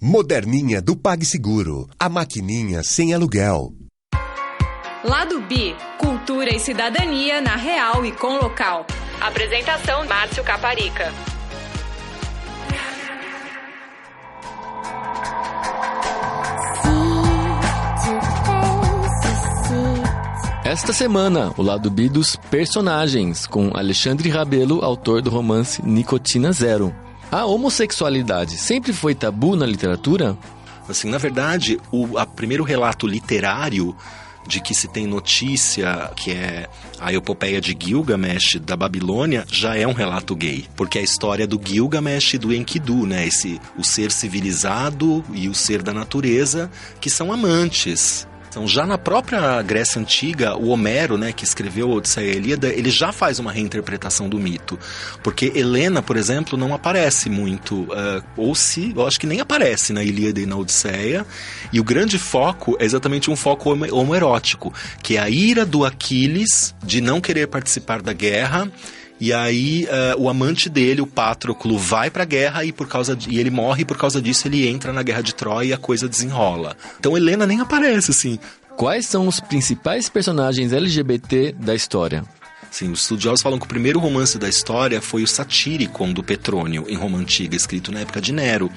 Moderninha do PagSeguro, a maquininha sem aluguel. Lado B, cultura e cidadania na Real e com local. Apresentação Márcio Caparica. Esta semana, o Lado B dos personagens, com Alexandre Rabelo, autor do romance Nicotina Zero. A homossexualidade sempre foi tabu na literatura? Assim, na verdade, o primeiro relato literário de que se tem notícia, que é a epopeia de Gilgamesh da Babilônia, já é um relato gay. Porque é a história do Gilgamesh e do Enkidu, né? O ser civilizado e o ser da natureza, que são amantes. Então, já na própria Grécia Antiga, o Homero, né, que escreveu a Odisseia e a Ilíada, ele já faz uma reinterpretação do mito. Porque Helena, por exemplo, não aparece muito, eu acho que nem aparece na Ilíada e na Odisseia. E o grande foco é exatamente um foco homoerótico, que é a ira do Aquiles de não querer participar da guerra. E aí o amante dele, o Patroclo, vai pra guerra e ele morre, e por causa disso ele entra na guerra de Troia e a coisa desenrola. Então Helena nem aparece, assim. Quais são os principais personagens LGBT da história? Sim, os estudiosos falam que o primeiro romance da história foi o Satyricon, do Petrônio, em Roma Antiga, escrito na época de Nero.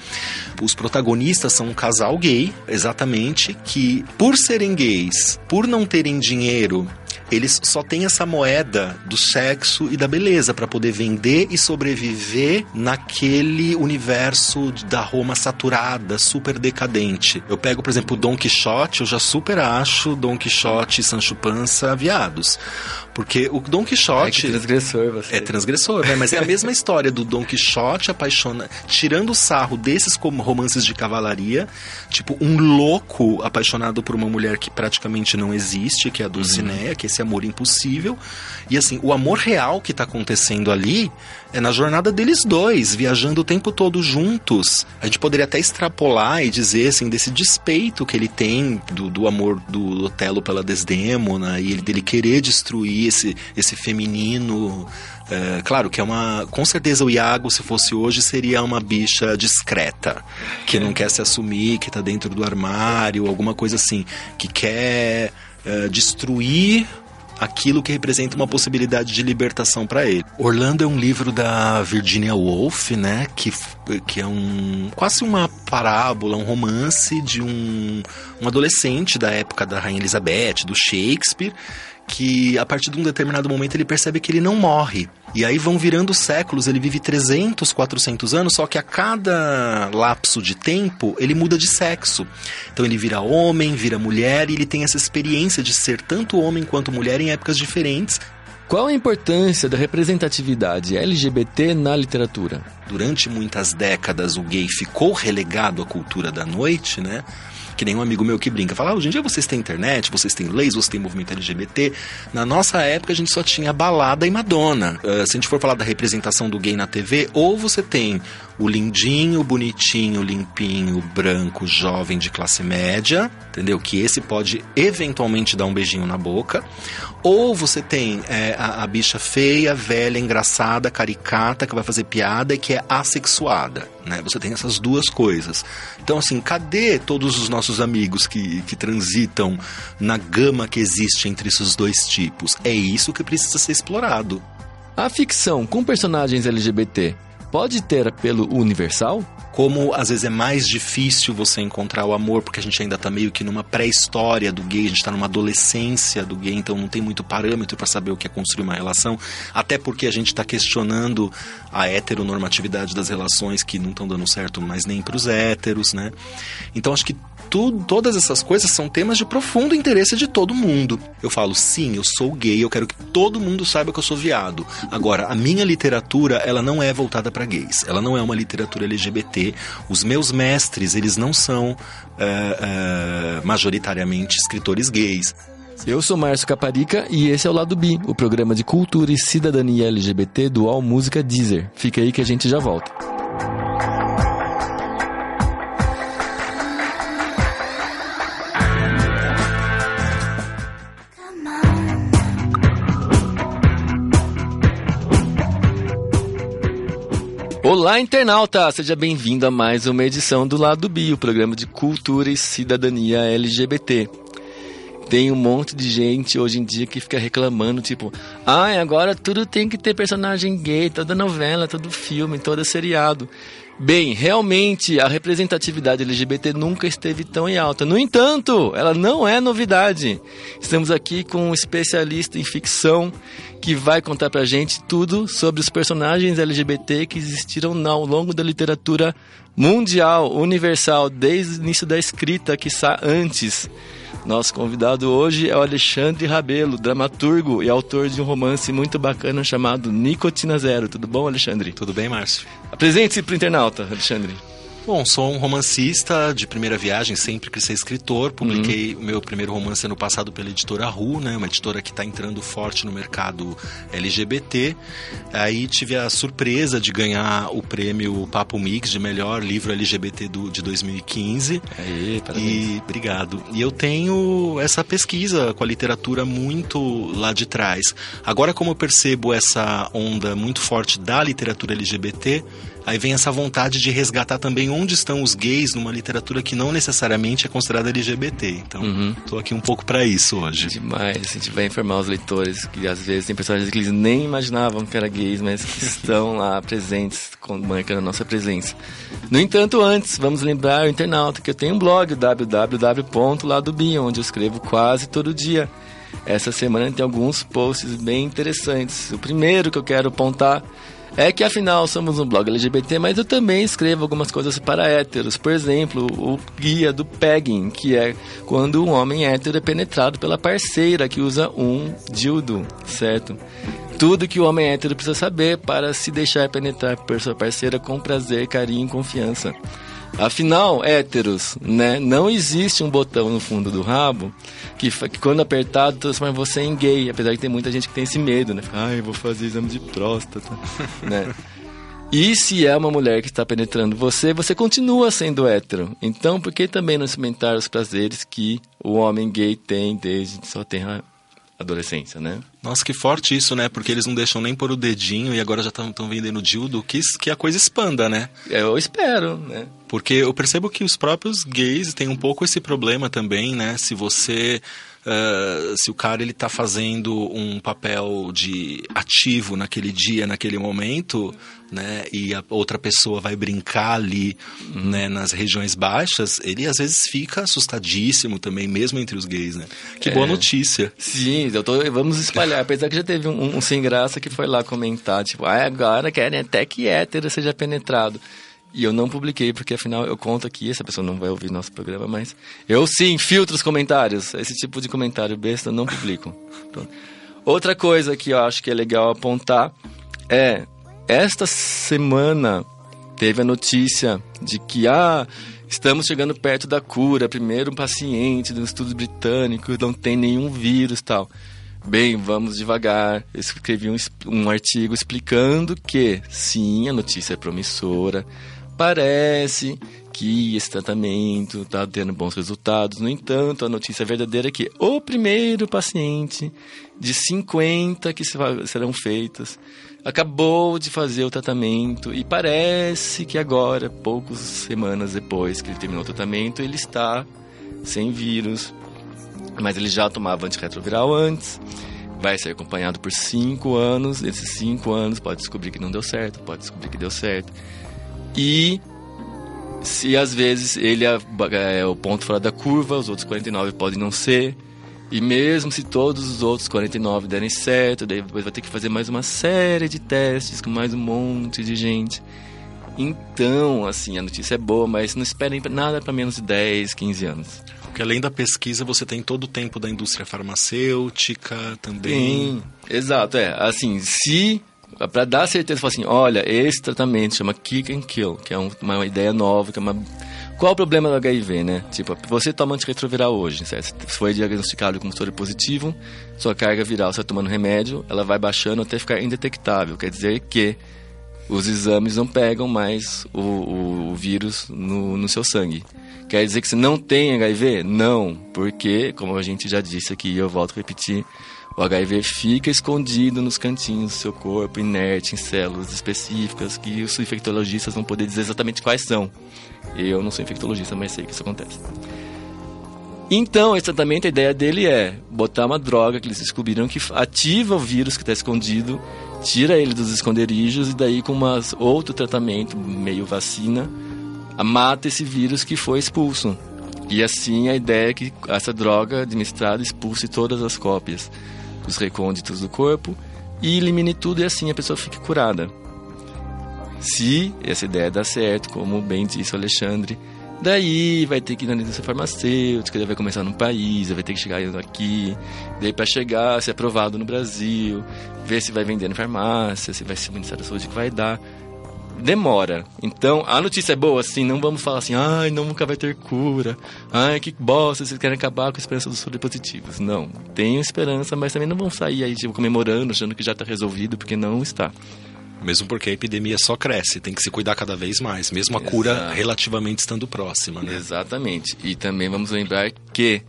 Os protagonistas são um casal gay, exatamente, que por serem gays, por não terem dinheiro, eles só têm essa moeda do sexo e da beleza para poder vender e sobreviver naquele universo da Roma saturada, super decadente. Eu pego, por exemplo, o Dom Quixote, eu já super acho Dom Quixote e Sancho Panza viados. Porque o Dom Quixote... É transgressor você. É transgressor, né? Mas é a mesma história do Dom Quixote tirando o sarro desses romances de cavalaria, tipo um louco apaixonado por uma mulher que praticamente não existe, que é a Dulcinea, que é esse amor impossível. E assim, o amor real que tá acontecendo ali é na jornada deles dois, viajando o tempo todo juntos. A gente poderia até extrapolar e dizer, assim, desse despeito que ele tem do amor do Otelo pela Desdémona e dele querer destruir esse feminino. Claro que com certeza o Iago, se fosse hoje, seria uma bicha discreta, que não quer se assumir, que tá dentro do armário, alguma coisa assim, que quer destruir aquilo que representa uma possibilidade de libertação para ele. Orlando é um livro da Virginia Woolf, né, que é quase uma parábola, um romance de um adolescente da época da Rainha Elizabeth, do Shakespeare, que a partir de um determinado momento ele percebe que ele não morre. E aí vão virando séculos, ele vive 300, 400 anos, só que a cada lapso de tempo ele muda de sexo. Então ele vira homem, vira mulher, e ele tem essa experiência de ser tanto homem quanto mulher em épocas diferentes. Qual a importância da representatividade LGBT na literatura? Durante muitas décadas o gay ficou relegado à cultura da noite, né? Que nem um amigo meu que brinca, fala, hoje em dia vocês têm internet, vocês têm leis, vocês têm movimento LGBT. Na nossa época a gente só tinha balada e Madonna. Se a gente for falar da representação do gay na TV, ou você tem o lindinho, bonitinho, limpinho, branco, jovem de classe média, entendeu? Que esse pode eventualmente dar um beijinho na boca. Ou você tem a bicha feia, velha, engraçada, caricata, que vai fazer piada e que é assexuada, né? Você tem essas duas coisas. Então, assim, cadê todos os nossos amigos que transitam na gama que existe entre esses dois tipos? É isso que precisa ser explorado. A ficção com personagens LGBT pode ter apelo universal? Como às vezes é mais difícil você encontrar o amor, porque a gente ainda tá meio que numa pré-história do gay, a gente tá numa adolescência do gay, então não tem muito parâmetro para saber o que é construir uma relação, até porque a gente tá questionando a heteronormatividade das relações que não estão dando certo mais nem pros héteros, né? Então acho que todas essas coisas são temas de profundo interesse de todo mundo. Eu falo, sim, eu sou gay, eu quero que todo mundo saiba que eu sou viado. Agora, a minha literatura, ela não é voltada para gays. Ela não é uma literatura LGBT. Os meus mestres, eles não são majoritariamente escritores gays. Eu sou Márcio Caparica e esse é o Lado B, o programa de cultura e cidadania LGBT do All Música Deezer. Fica aí que a gente já volta. Olá, internauta! Seja bem-vindo a mais uma edição do Lado B, o programa de cultura e cidadania LGBT. Tem um monte de gente hoje em dia que fica reclamando, tipo, agora tudo tem que ter personagem gay, toda novela, todo filme, todo seriado. Bem, realmente a representatividade LGBT nunca esteve tão em alta. No entanto, ela não é novidade. Estamos aqui com um especialista em ficção que vai contar pra gente tudo sobre os personagens LGBT que existiram ao longo da literatura mundial, universal, desde o início da escrita, quiçá antes. Nosso convidado hoje é o Alexandre Rabelo, dramaturgo e autor de um romance muito bacana chamado Nicotina Zero. Tudo bom, Alexandre? Tudo bem, Márcio? Apresente-se para o internauta, Alexandre. Bom, sou um romancista de primeira viagem, sempre quis ser escritor. Publiquei o meu primeiro romance ano passado pela editora Ru, né? Uma editora que está entrando forte no mercado LGBT. Aí tive a surpresa de ganhar o prêmio Papo Mix de melhor livro LGBT de 2015. Aê, parabéns. Obrigado. E eu tenho essa pesquisa com a literatura muito lá de trás. Agora, como eu percebo essa onda muito forte da literatura LGBT, aí vem essa vontade de resgatar também onde estão os gays numa literatura que não necessariamente é considerada LGBT. Então, estou aqui um pouco para isso hoje. Demais. A gente vai informar os leitores que às vezes tem personagens que eles nem imaginavam que eram gays, mas que estão lá presentes, marcando a nossa presença. No entanto, antes, vamos lembrar o internauta que eu tenho um blog, www.ladobi, onde eu escrevo quase todo dia. Essa semana tem alguns posts bem interessantes. O primeiro que eu quero apontar é que, afinal, somos um blog LGBT, mas eu também escrevo algumas coisas para héteros. Por exemplo, o guia do pegging, que é quando um homem hétero é penetrado pela parceira que usa um dildo, certo? Tudo que o homem hétero precisa saber para se deixar penetrar por sua parceira com prazer, carinho e confiança. Afinal, héteros, né? Não existe um botão no fundo do rabo que quando apertado transforma você em gay. Apesar de ter muita gente que tem esse medo, né? Eu vou fazer exame de próstata, né? E se é uma mulher que está penetrando você, você continua sendo hétero. Então, por que também não experimentar os prazeres que o homem gay tem desde só tem a adolescência, né? Nossa, que forte isso, né? Porque eles não deixam nem pôr o dedinho e agora já estão vendendo dildo, que a coisa expanda, né? Eu espero, né? Porque eu percebo que os próprios gays têm um pouco esse problema também, né? Se você... se o cara ele tá fazendo um papel de ativo naquele dia, naquele momento, né, e a outra pessoa vai brincar ali, né, nas regiões baixas, ele às vezes fica assustadíssimo também, mesmo entre os gays, né? Que boa notícia. Sim, vamos espalhar. Apesar que já teve um sem graça que foi lá comentar, tipo, agora querem até que hétero seja penetrado. E eu não publiquei, porque afinal eu conto aqui, essa pessoa não vai ouvir nosso programa, mas eu sim filtro os comentários. Esse tipo de comentário besta eu não publico. Pronto. Outra coisa que eu acho que é legal apontar é, esta semana teve a notícia de que estamos chegando perto da cura, primeiro um paciente do estudo britânico, não tem nenhum vírus e tal. Bem, vamos devagar. Eu escrevi um artigo explicando que, sim, a notícia é promissora. Parece que esse tratamento está tendo bons resultados. No entanto, a notícia verdadeira é que o primeiro paciente de 50 que serão feitas acabou de fazer o tratamento e parece que agora, poucas semanas depois que ele terminou o tratamento, ele está sem vírus. Mas ele já tomava antirretroviral antes, vai ser acompanhado por 5 anos. Esses 5 anos pode descobrir que não deu certo, pode descobrir que deu certo. E se às vezes ele é o ponto fora da curva, os outros 49 podem não ser. E mesmo se todos os outros 49 derem certo, daí depois vai ter que fazer mais uma série de testes com mais um monte de gente. Então, assim, a notícia é boa, mas não esperem nada para menos de 10, 15 anos. Porque além da pesquisa, você tem todo o tempo da indústria farmacêutica também. Sim, exato, assim, se... Para dar certeza, falar assim, olha, esse tratamento chama Kick and Kill, que é uma ideia nova, que é uma... Qual o problema do HIV, né? Tipo, você toma antirretroviral hoje, certo? Se foi diagnosticado como soro positivo, sua carga viral, você está tomando remédio, ela vai baixando até ficar indetectável. Quer dizer que os exames não pegam mais o vírus no seu sangue. Quer dizer que você não tem HIV? Não, porque, como a gente já disse aqui, eu volto a repetir, O HIV fica escondido nos cantinhos do seu corpo, inerte, em células específicas, que os infectologistas vão poder dizer exatamente quais são. Eu não sou infectologista, mas sei que isso acontece. Então, esse tratamento, a ideia dele é botar uma droga que eles descobriram que ativa o vírus que está escondido, tira ele dos esconderijos e daí com outro tratamento, meio vacina, mata esse vírus que foi expulso. E assim a ideia é que essa droga administrada expulse todas as cópias dos recônditos do corpo e elimine tudo e assim a pessoa fique curada. Se essa ideia dá certo, como bem disse o Alexandre, daí vai ter que ir na indústria farmacêutica, daí vai começar num país, vai ter que chegar aqui, daí para chegar, ser aprovado no Brasil, ver se vai vender na farmácia, se vai ser o Ministério da Saúde que vai dar. Demora. Então, a notícia é boa, assim, não vamos falar assim, ai, nunca vai ter cura, ai, que bosta, vocês querem acabar com a esperança dos soropositivos. Não, tenho esperança, mas também não vão sair aí tipo, comemorando, achando que já está resolvido, porque não está. Mesmo porque a epidemia só cresce, tem que se cuidar cada vez mais, mesmo a cura relativamente estando próxima, né? Exatamente. E também vamos lembrar que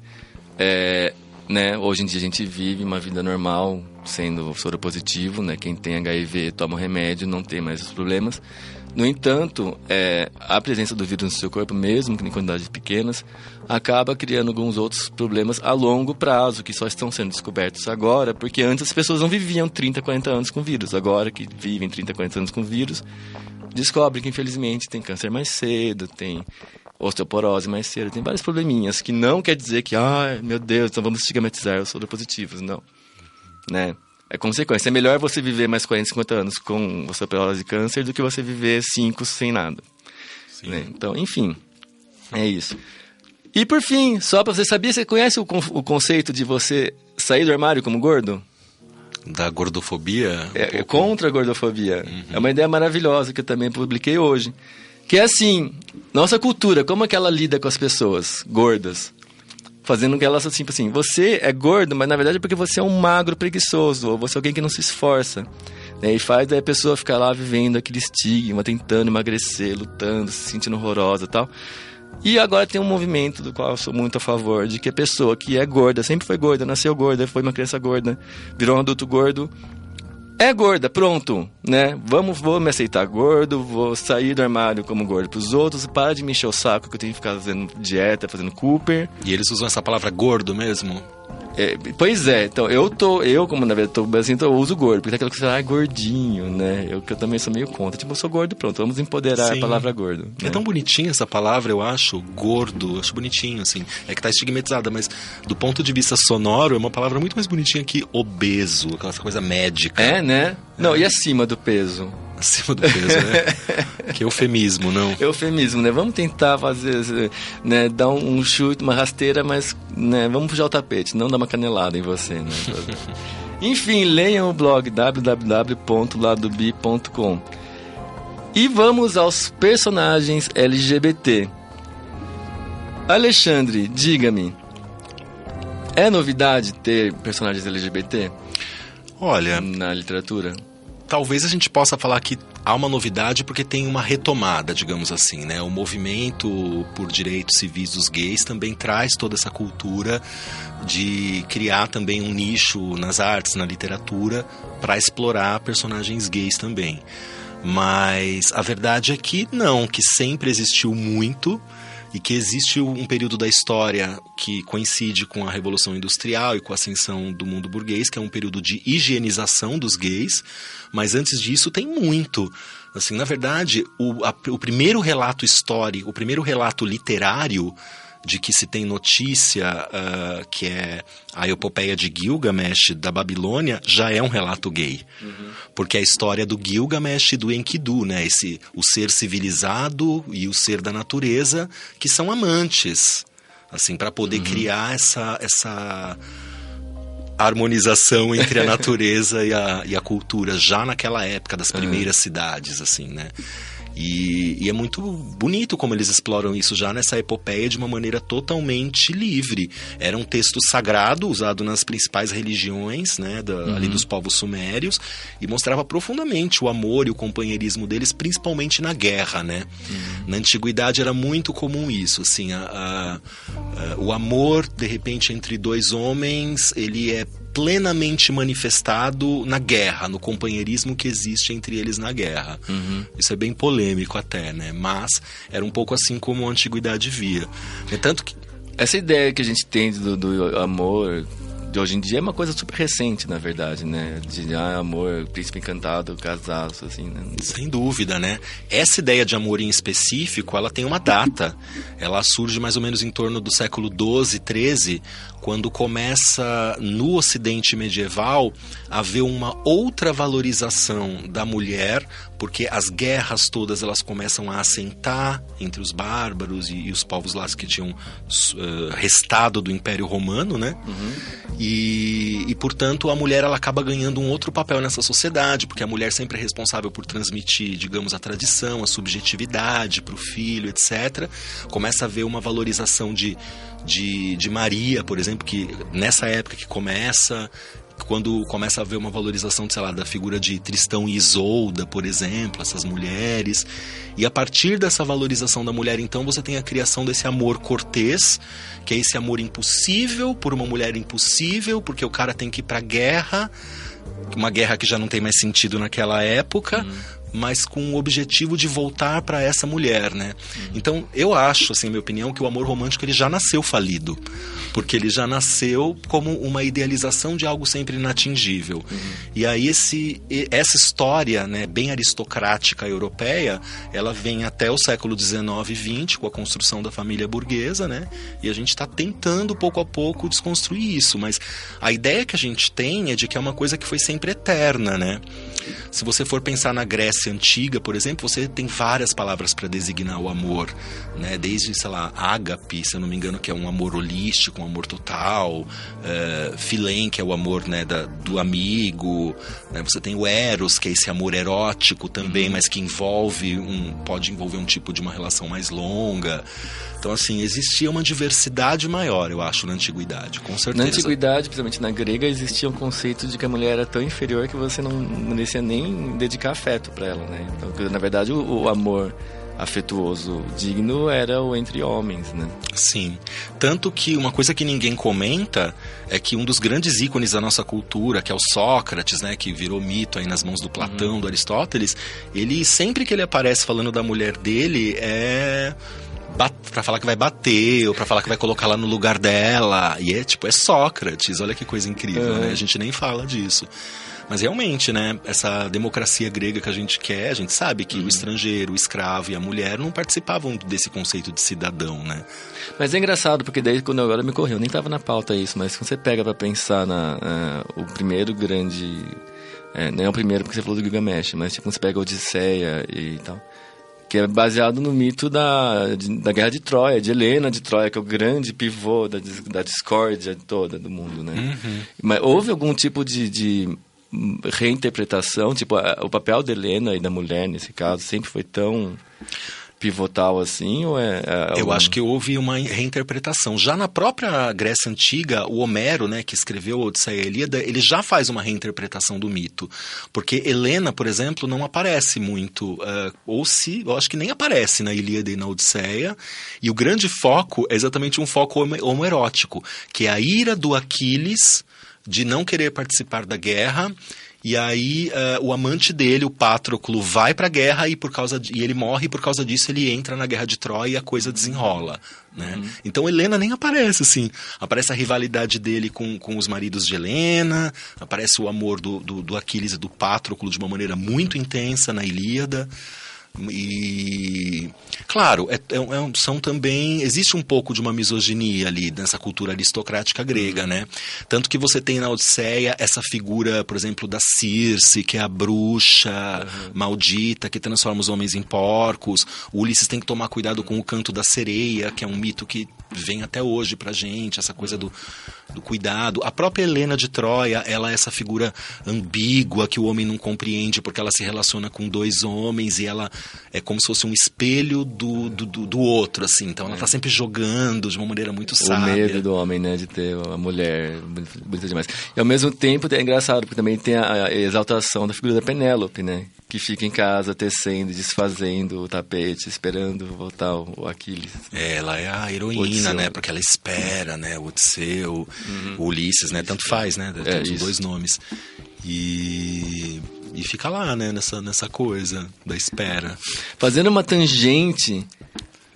hoje em dia a gente vive uma vida normal, sendo soropositivo, né? Quem tem HIV toma o remédio, não tem mais os problemas. No entanto, a presença do vírus no seu corpo, mesmo que em quantidades pequenas, acaba criando alguns outros problemas a longo prazo, que só estão sendo descobertos agora, porque antes as pessoas não viviam 30, 40 anos com vírus. Agora que vivem 30, 40 anos com vírus, descobrem que infelizmente tem câncer mais cedo, tem osteoporose mais cedo, tem vários probleminhas, que não quer dizer que, ai, meu Deus, então vamos estigmatizar os soropositivos, não. Né? É consequência. É melhor você viver mais 40, 50 anos com osteoporose e câncer do que você viver 5 sem nada. Né? Então, enfim, é isso. E por fim, só pra você conhece o conceito de você sair do armário como gordo? Da gordofobia? É contra a gordofobia. Uhum. É uma ideia maravilhosa que eu também publiquei hoje. Que é assim, nossa cultura, como é que ela lida com as pessoas gordas? Fazendo que elas assim, você é gordo, mas na verdade é porque você é um magro preguiçoso, ou você é alguém que não se esforça. Né? E faz a pessoa ficar lá vivendo aquele estigma, tentando emagrecer, lutando, se sentindo horrorosa e tal. E agora tem um movimento do qual eu sou muito a favor, de que a pessoa que é gorda, sempre foi gorda, nasceu gorda, foi uma criança gorda, virou um adulto gordo, é gorda, pronto, né? Vou me aceitar gordo, vou sair do armário como gordo pros outros, para de me encher o saco que eu tenho que ficar fazendo dieta, fazendo Cooper. E eles usam essa palavra gordo mesmo? Pois é, então eu como na verdade tô assim, eu uso gordo, porque tem aquela coisa, gordinho, né? Que eu também sou meio contra, eu sou gordo, pronto, vamos empoderar. Sim. A palavra gordo. Né? É tão bonitinha essa palavra, eu acho, gordo, eu acho bonitinho, assim, é que tá estigmatizada, mas do ponto de vista sonoro é uma palavra muito mais bonitinha que obeso, aquela coisa médica. É, né? Não, e acima do peso? Acima do peso, né? Que eufemismo, não? Eufemismo, né? Vamos tentar fazer, né? Dar um chute, uma rasteira, mas, né? Vamos puxar o tapete, não dar uma canelada em você, né? Enfim, leiam o blog www.ladobi.com. E vamos aos personagens LGBT. Alexandre, diga-me, é novidade ter personagens LGBT? Olha, na literatura? Talvez a gente possa falar que há uma novidade porque tem uma retomada, digamos assim, né? O movimento por direitos civis dos gays também traz toda essa cultura de criar também um nicho nas artes, na literatura, para explorar personagens gays também. Mas a verdade é que não, que sempre existiu muito e que existe um período da história que coincide com a Revolução Industrial e com a ascensão do mundo burguês, que é um período de higienização dos gays, mas antes disso tem muito. Assim, na verdade, o primeiro relato histórico, o primeiro relato literário de que se tem notícia, que é a epopeia de Gilgamesh da Babilônia, já é um relato gay. Uhum. Porque é a história do Gilgamesh e do Enkidu, né? O ser civilizado e o ser da natureza, que são amantes, assim, para poder criar essa harmonização entre a natureza e a cultura, já naquela época das primeiras cidades, assim, né? E é muito bonito como eles exploram isso já nessa epopeia de uma maneira totalmente livre. Era um texto sagrado, usado nas principais religiões, né, ali dos povos sumérios, e mostrava profundamente o amor e o companheirismo deles, principalmente na guerra, né? Na antiguidade era muito comum isso, assim, o amor, de repente, entre dois homens, ele é plenamente manifestado na guerra, no companheirismo que existe entre eles na guerra. Isso é bem polêmico até, né? Mas era um pouco assim como a antiguidade via. Tanto que... Essa ideia que a gente tem do amor de hoje em dia é uma coisa super recente, na verdade, né? De amor, príncipe encantado, casaço, assim, né? Sem dúvida, né? Essa ideia de amor em específico, ela tem uma data. Ela surge mais ou menos em torno do século XII, XIII, quando começa, no Ocidente medieval, a haver uma outra valorização da mulher, porque as guerras todas elas começam a assentar entre os bárbaros e os povos lá que tinham restado do Império Romano, né? E, portanto, a mulher ela acaba ganhando um outro papel nessa sociedade, porque a mulher sempre é responsável por transmitir, digamos, a tradição, a subjetividade para o filho, etc. Começa a haver uma valorização de Maria, por exemplo, que nessa época que começa... Quando começa a haver uma valorização, sei lá, da figura de Tristão e Isolda, por exemplo, essas mulheres. E a partir dessa valorização da mulher, então, você tem a criação desse amor cortês, que é esse amor impossível por uma mulher impossível, porque o cara tem que ir pra guerra, uma guerra que já não tem mais sentido naquela época, mas com o objetivo de voltar para essa mulher, né? Então, eu acho, assim, minha opinião, que o amor romântico ele já nasceu falido, porque ele já nasceu como uma idealização de algo sempre inatingível. E aí essa história, né, bem aristocrática europeia, ela vem até o século XIX e XX, com a construção da família burguesa, né? E a gente está tentando, pouco a pouco, desconstruir isso, mas a ideia que a gente tem é de que é uma coisa que foi sempre eterna, né? Se você for pensar na Grécia Antiga, por exemplo, você tem várias palavras para designar o amor, né? Desde, sei lá, ágape, se eu não me engano, que é um amor holístico, um amor total, filém, que é o amor, né, do amigo, né? Você tem o eros, que é esse amor erótico também, mas que pode envolver um tipo de uma relação mais longa. Então, assim, existia uma diversidade maior, eu acho, na antiguidade, com certeza. Na antiguidade, principalmente na grega, existia um conceito de que a mulher era tão inferior que você não merecia nem dedicar afeto para ela, né? Então, na verdade, o amor afetuoso digno era o entre homens, né? Sim. Tanto que uma coisa que ninguém comenta é que um dos grandes ícones da nossa cultura, que é o Sócrates, né, que virou mito aí nas mãos do Platão, do Aristóteles, ele, sempre que ele aparece falando da mulher dele, pra falar que vai bater, ou pra falar que vai colocar lá no lugar dela. E é Sócrates, olha que coisa incrível, né? A gente nem fala disso. Mas realmente, né, essa democracia grega que a gente quer, a gente sabe que o estrangeiro, o escravo e a mulher não participavam desse conceito de cidadão, né? Mas é engraçado, porque daí quando agora me correu, nem tava na pauta isso, mas quando você pega pra pensar o primeiro grande... não é o primeiro porque você falou do Gilgamesh, mas tipo, você pega a Odisseia e tal... que é baseado no mito da Guerra de Troia, de Helena de Troia, que é o grande pivô da discórdia toda do mundo, né? Mas houve algum tipo de reinterpretação, tipo, o papel da Helena e da mulher, nesse caso, sempre foi tão pivotal assim, ou Eu acho que houve uma reinterpretação. Já na própria Grécia Antiga, o Homero, né, que escreveu a Odisseia e a Ilíada, ele já faz uma reinterpretação do mito. Porque Helena, por exemplo, não aparece muito, eu acho que nem aparece na Ilíada e na Odisseia, e o grande foco é exatamente um foco homoerótico, que é a ira do Aquiles de não querer participar da guerra. E aí o amante dele, o Patroclo, vai pra guerra e ele morre, e por causa disso ele entra na Guerra de Troia e a coisa desenrola, né? Então Helena nem aparece, assim. Aparece a rivalidade dele com os maridos de Helena, aparece o amor do Aquiles e do Patroclo de uma maneira muito intensa na Ilíada. E claro, são também, existe um pouco de uma misoginia ali nessa cultura aristocrática grega, né? Tanto que você tem na Odisseia essa figura, por exemplo, da Circe, que é a bruxa maldita que transforma os homens em porcos. O Ulisses tem que tomar cuidado com o canto da sereia, que é um mito que vem até hoje pra gente, essa coisa do cuidado. A própria Helena de Troia, ela é essa figura ambígua que o homem não compreende porque ela se relaciona com dois homens e ela é como se fosse um espelho do outro, assim. Então ela tá sempre jogando de uma maneira muito sábia. O medo do homem, né, de ter a mulher bonita demais. E ao mesmo tempo é engraçado, porque também tem a exaltação da figura da Penélope, né? que fica em casa tecendo, desfazendo o tapete, esperando voltar o Aquiles. Ela é a heroína, né? Porque ela espera, né? O Odisseu, o Ulisses, né? Tanto faz, né? Tem os dois nomes. E fica lá, né? Nessa coisa da espera. Fazendo uma tangente,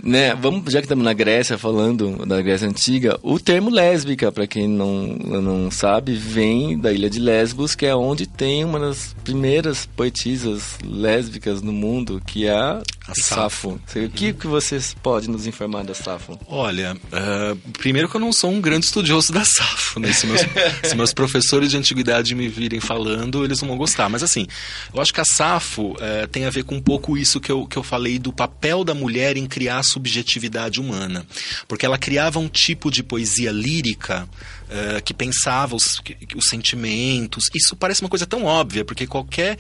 né? Já que estamos na Grécia, falando da Grécia Antiga, o termo lésbica, para quem não sabe, vem da ilha de Lesbos, que é onde tem uma das primeiras poetisas lésbicas no mundo, que é a Safo. O que vocês podem nos informar da Safo? Olha, primeiro que eu não sou um grande estudioso da Safo, né? Se meus professores de antiguidade me virem falando, eles não vão gostar. Mas assim, eu acho que a Safo tem a ver com um pouco isso que eu falei do papel da mulher em criar a subjetividade humana. Porque ela criava um tipo de poesia lírica que pensava os sentimentos. Isso parece uma coisa tão óbvia, porque qualquer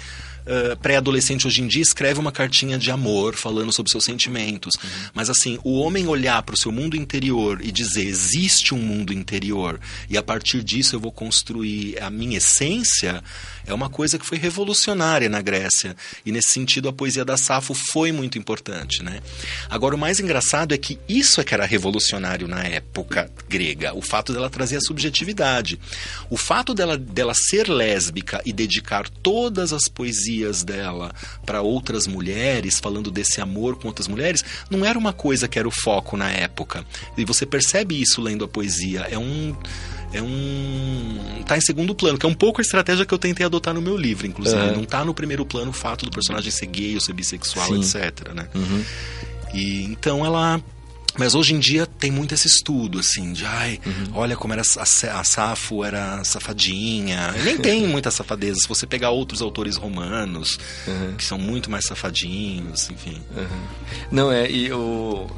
pré-adolescente hoje em dia escreve uma cartinha de amor falando sobre seus sentimentos. Mas assim, o homem olhar para o seu mundo interior e dizer, existe um mundo interior e a partir disso eu vou construir a minha essência, é uma coisa que foi revolucionária na Grécia. E nesse sentido a poesia da Safo foi muito importante, né? Agora o mais engraçado é que isso é que era revolucionário na época grega, o fato dela trazer a subjetividade. O fato dela ser lésbica e dedicar todas as poesias dela para outras mulheres, falando desse amor com outras mulheres, não era uma coisa que era o foco na época. E você percebe isso lendo a poesia. Tá em segundo plano, que é um pouco a estratégia que eu tentei adotar no meu livro, inclusive. Não tá no primeiro plano o fato do personagem ser gay ou ser bissexual, etc, né? E então mas hoje em dia tem muito esse estudo, assim, de olha como era a Safo era safadinha. Nem tem muita safadeza. Se você pegar outros autores romanos, que são muito mais safadinhos, enfim. Não,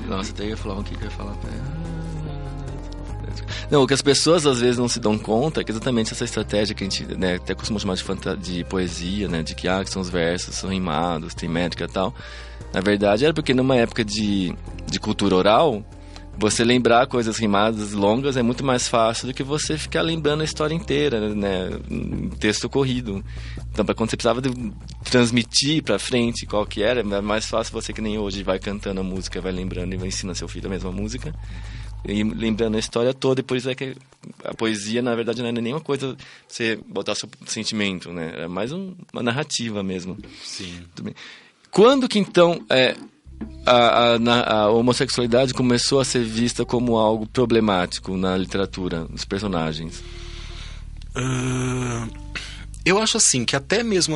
Nossa, até ia falar o que eu ia falar. Não, o que as pessoas às vezes não se dão conta é que exatamente essa estratégia que a gente, né, até costuma chamar de poesia, né, de que são os versos, são rimados, tem métrica e tal. Na verdade era porque numa época de cultura oral, você lembrar coisas rimadas longas é muito mais fácil do que você ficar lembrando a história inteira, né, em texto corrido. Então, quando você precisava transmitir pra frente qual que era mais fácil você, que nem hoje, vai cantando a música, vai lembrando e vai ensinando seu filho a mesma música. E lembrando a história toda, e por isso é que a poesia, na verdade, não é nenhuma coisa você botar seu sentimento, né? É mais uma narrativa mesmo. Sim. Quando que, então, a homossexualidade começou a ser vista como algo problemático na literatura, nos personagens? Eu acho assim, que até mesmo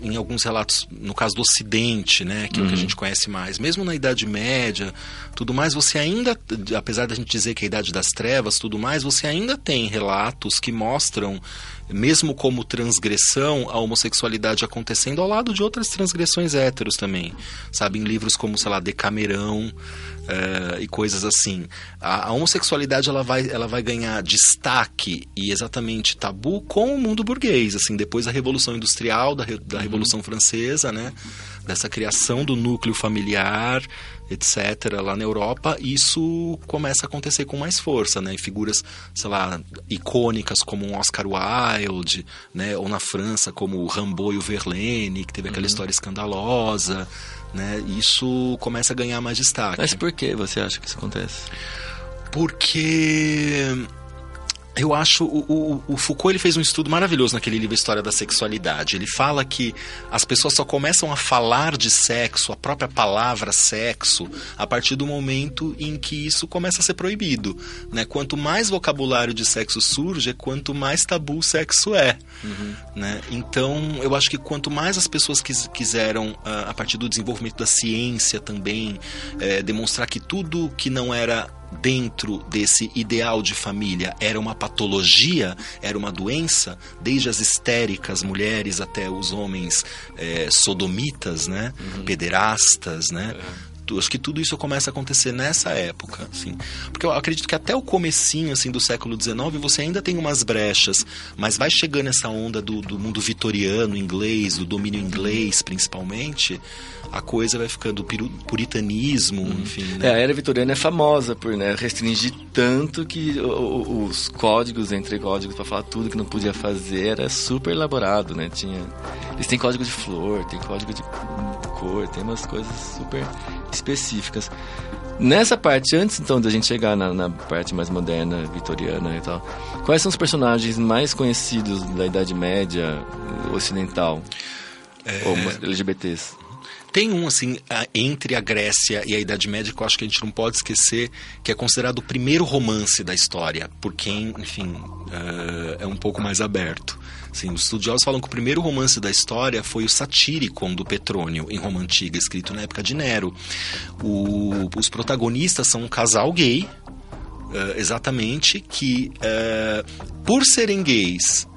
em alguns relatos, no caso do Ocidente, né, que é o que a gente conhece mais, mesmo na Idade Média, tudo mais, você ainda, apesar da gente dizer que é a Idade das Trevas, tudo mais, você ainda tem relatos que mostram, mesmo como transgressão, a homossexualidade acontecendo ao lado de outras transgressões héteros também, sabe, em livros como, sei lá, Decamerão, e coisas assim. A homossexualidade ela vai ganhar destaque e exatamente tabu com o mundo burguês, assim, depois da Revolução Industrial, da Revolução Francesa, né, dessa criação do núcleo familiar, etc., lá na Europa, isso começa a acontecer com mais força, né, e figuras, sei lá, icônicas como um Oscar Wilde, né, ou na França como o Rimbaud e o Verlaine, que teve aquela história escandalosa, né, isso começa a ganhar mais destaque. Mas por que você acha que isso acontece? Porque eu acho, o Foucault ele fez um estudo maravilhoso naquele livro História da Sexualidade. Ele fala que as pessoas só começam a falar de sexo, a própria palavra sexo, a partir do momento em que isso começa a ser proibido, né? Quanto mais vocabulário de sexo surge, quanto mais tabu o sexo é, né? Então, eu acho que quanto mais as pessoas quiseram, a partir do desenvolvimento da ciência também, demonstrar que tudo que não era dentro desse ideal de família era uma patologia, era uma doença, desde as histéricas mulheres até os homens sodomitas, né? Pederastas, né? Acho que tudo isso começa a acontecer nessa época, assim. Porque eu acredito que até o comecinho, assim, do século XIX, você ainda tem umas brechas, mas vai chegando essa onda do mundo vitoriano, inglês, do domínio inglês, principalmente, a coisa vai ficando puritanismo, enfim. Né? A era vitoriana é famosa por, né, restringir tanto que os códigos, entre códigos, para falar tudo que não podia fazer, era super elaborado, né? Eles têm código de flor, tem código de cor, tem umas coisas super específicas. Nessa parte, antes então da gente chegar na parte mais moderna, vitoriana e tal, quais são os personagens mais conhecidos da Idade Média ocidental? Ou LGBTs? Tem um, assim, entre a Grécia e a Idade Média, que eu acho que a gente não pode esquecer, que é considerado o primeiro romance da história, por quem, enfim, é um pouco mais aberto. Assim, os estudiosos falam que o primeiro romance da história foi o Satyricon, do Petrônio, em Roma Antiga, escrito na época de Nero. Os protagonistas são um casal gay, exatamente, que, por serem gays,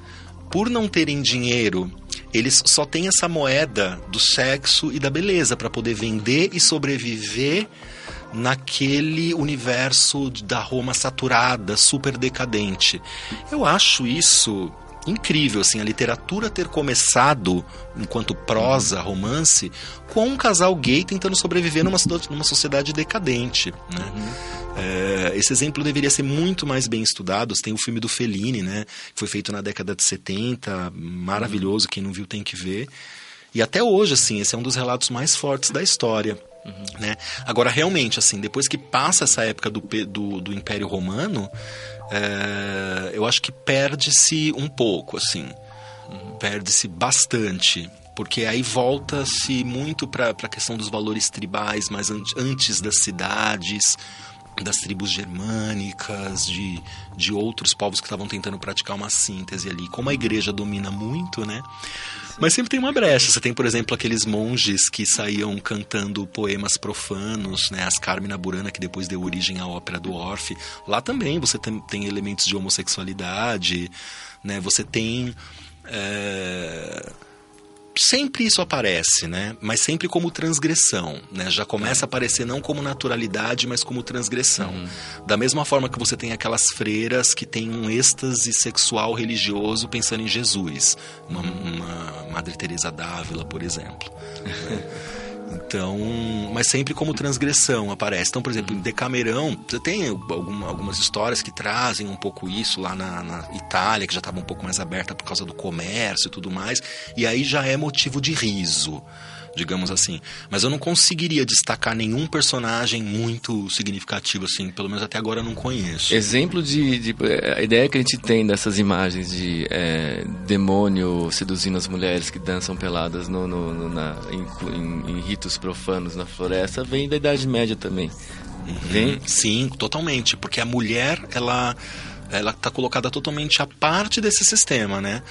por não terem dinheiro, eles só têm essa moeda do sexo e da beleza para poder vender e sobreviver naquele universo da Roma saturada, super decadente. Eu acho isso incrível, assim, a literatura ter começado, enquanto prosa, romance, com um casal gay tentando sobreviver numa sociedade decadente, né? Esse exemplo deveria ser muito mais bem estudado. Tem o filme do Fellini, né? Foi feito na década de 70, maravilhoso, quem não viu tem que ver. E até hoje, assim, esse é um dos relatos mais fortes da história. Né? Agora, realmente, assim, depois que passa essa época do Império Romano, eu acho que perde-se um pouco, assim. Perde-se bastante. Porque aí volta-se muito para a questão dos valores tribais, mas antes das cidades, das tribos germânicas, de outros povos que estavam tentando praticar uma síntese ali. Como a igreja domina muito, né? Mas sempre tem uma brecha. Você tem, por exemplo, aqueles monges que saíam cantando poemas profanos, né? As Carmina Burana, que depois deu origem à ópera do Orfe. Lá também você tem elementos de homossexualidade, né? Você tem... Sempre isso aparece, né? Mas sempre como transgressão, né? Já começa a aparecer não como naturalidade, mas como transgressão. Da mesma forma que você tem aquelas freiras que têm um êxtase sexual religioso pensando em Jesus. Uma Madre Teresa d'Ávila, por exemplo. Né? Então, mas sempre como transgressão aparece. Então, por exemplo, em Decamerão, você tem algumas histórias que trazem um pouco isso lá na Itália, que já estava um pouco mais aberta por causa do comércio e tudo mais, e aí já é motivo de riso, digamos assim. Mas eu não conseguiria destacar nenhum personagem muito significativo, assim, pelo menos até agora eu não conheço. Exemplo a ideia que a gente tem dessas imagens de demônio seduzindo as mulheres que dançam peladas em ritos profanos na floresta vem da Idade Média também. Vem? Sim, totalmente, porque a mulher, ela está colocada totalmente à parte desse sistema, né?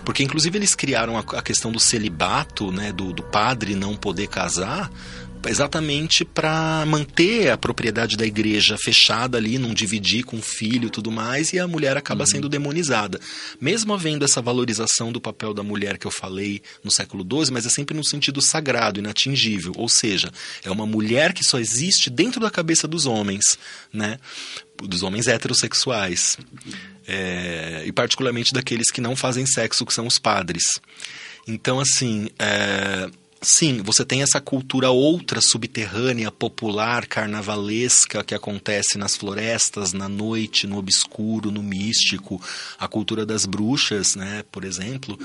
Porque, inclusive, eles criaram a questão do celibato, né? Do padre não poder casar, exatamente para manter a propriedade da igreja fechada ali, não dividir com o filho e tudo mais, e a mulher acaba sendo demonizada. Mesmo havendo essa valorização do papel da mulher que eu falei no século XII, mas é sempre no sentido sagrado, inatingível. Ou seja, é uma mulher que só existe dentro da cabeça dos homens, né? Dos homens heterossexuais, e particularmente daqueles que não fazem sexo, que são os padres. Então, assim, sim, você tem essa cultura outra, subterrânea, popular, carnavalesca, que acontece nas florestas, na noite, no obscuro, no místico. A cultura das bruxas, né, por exemplo,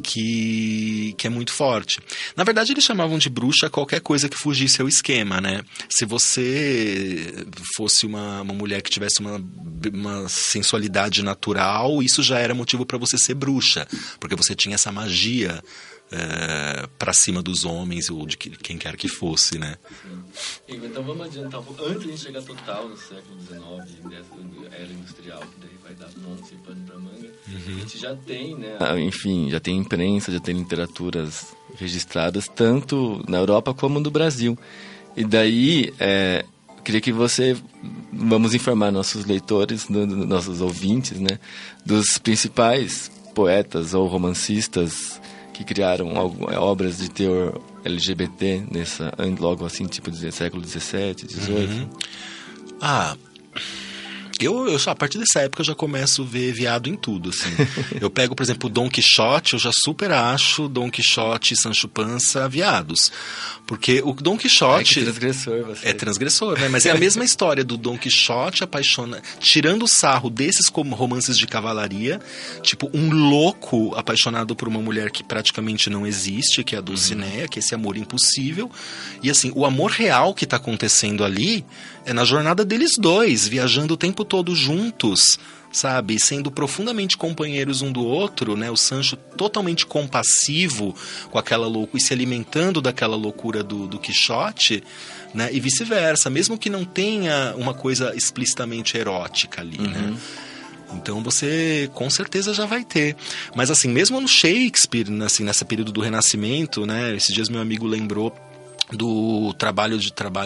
que é muito forte. Na verdade, eles chamavam de bruxa qualquer coisa que fugisse ao esquema, né? Se você fosse uma mulher que tivesse uma sensualidade natural, isso já era motivo para você ser bruxa, porque você tinha essa magia para cima dos homens ou de quem quer que fosse, né? Então vamos adiantar um pouco. Antes de a gente chegar total no século XIX, era industrial, que daí vai dar um monte de pano pra manga, a gente já tem, né? Enfim, já tem imprensa, já tem literaturas registradas, tanto na Europa como no Brasil. E daí, queria que vamos informar nossos leitores, nossos ouvintes, né? Dos principais poetas ou romancistas que criaram obras de teor LGBT, logo assim, tipo século XVII, XVIII? Eu a partir dessa época eu já começo a ver viado em tudo, assim. Eu pego, por exemplo, o Dom Quixote, eu já super acho Dom Quixote e Sancho Panza viados. Porque o Dom Quixote... É transgressor você. É transgressor, né? Mas é a mesma história do Dom Quixote tirando o sarro desses como romances de cavalaria, tipo, um louco apaixonado por uma mulher que praticamente não existe, que é a Dulcinea, que é esse amor impossível. E assim, o amor real que tá acontecendo ali é na jornada deles dois, viajando o tempo todo juntos, sabe? Sendo profundamente companheiros um do outro, né? O Sancho totalmente compassivo com aquela loucura e se alimentando daquela loucura do Quixote, né? E vice-versa, mesmo que não tenha uma coisa explicitamente erótica ali, né? Então você com certeza já vai ter. Mas assim, mesmo no Shakespeare, assim, nesse período do Renascimento, né? Esses dias meu amigo lembrou do Trabalhos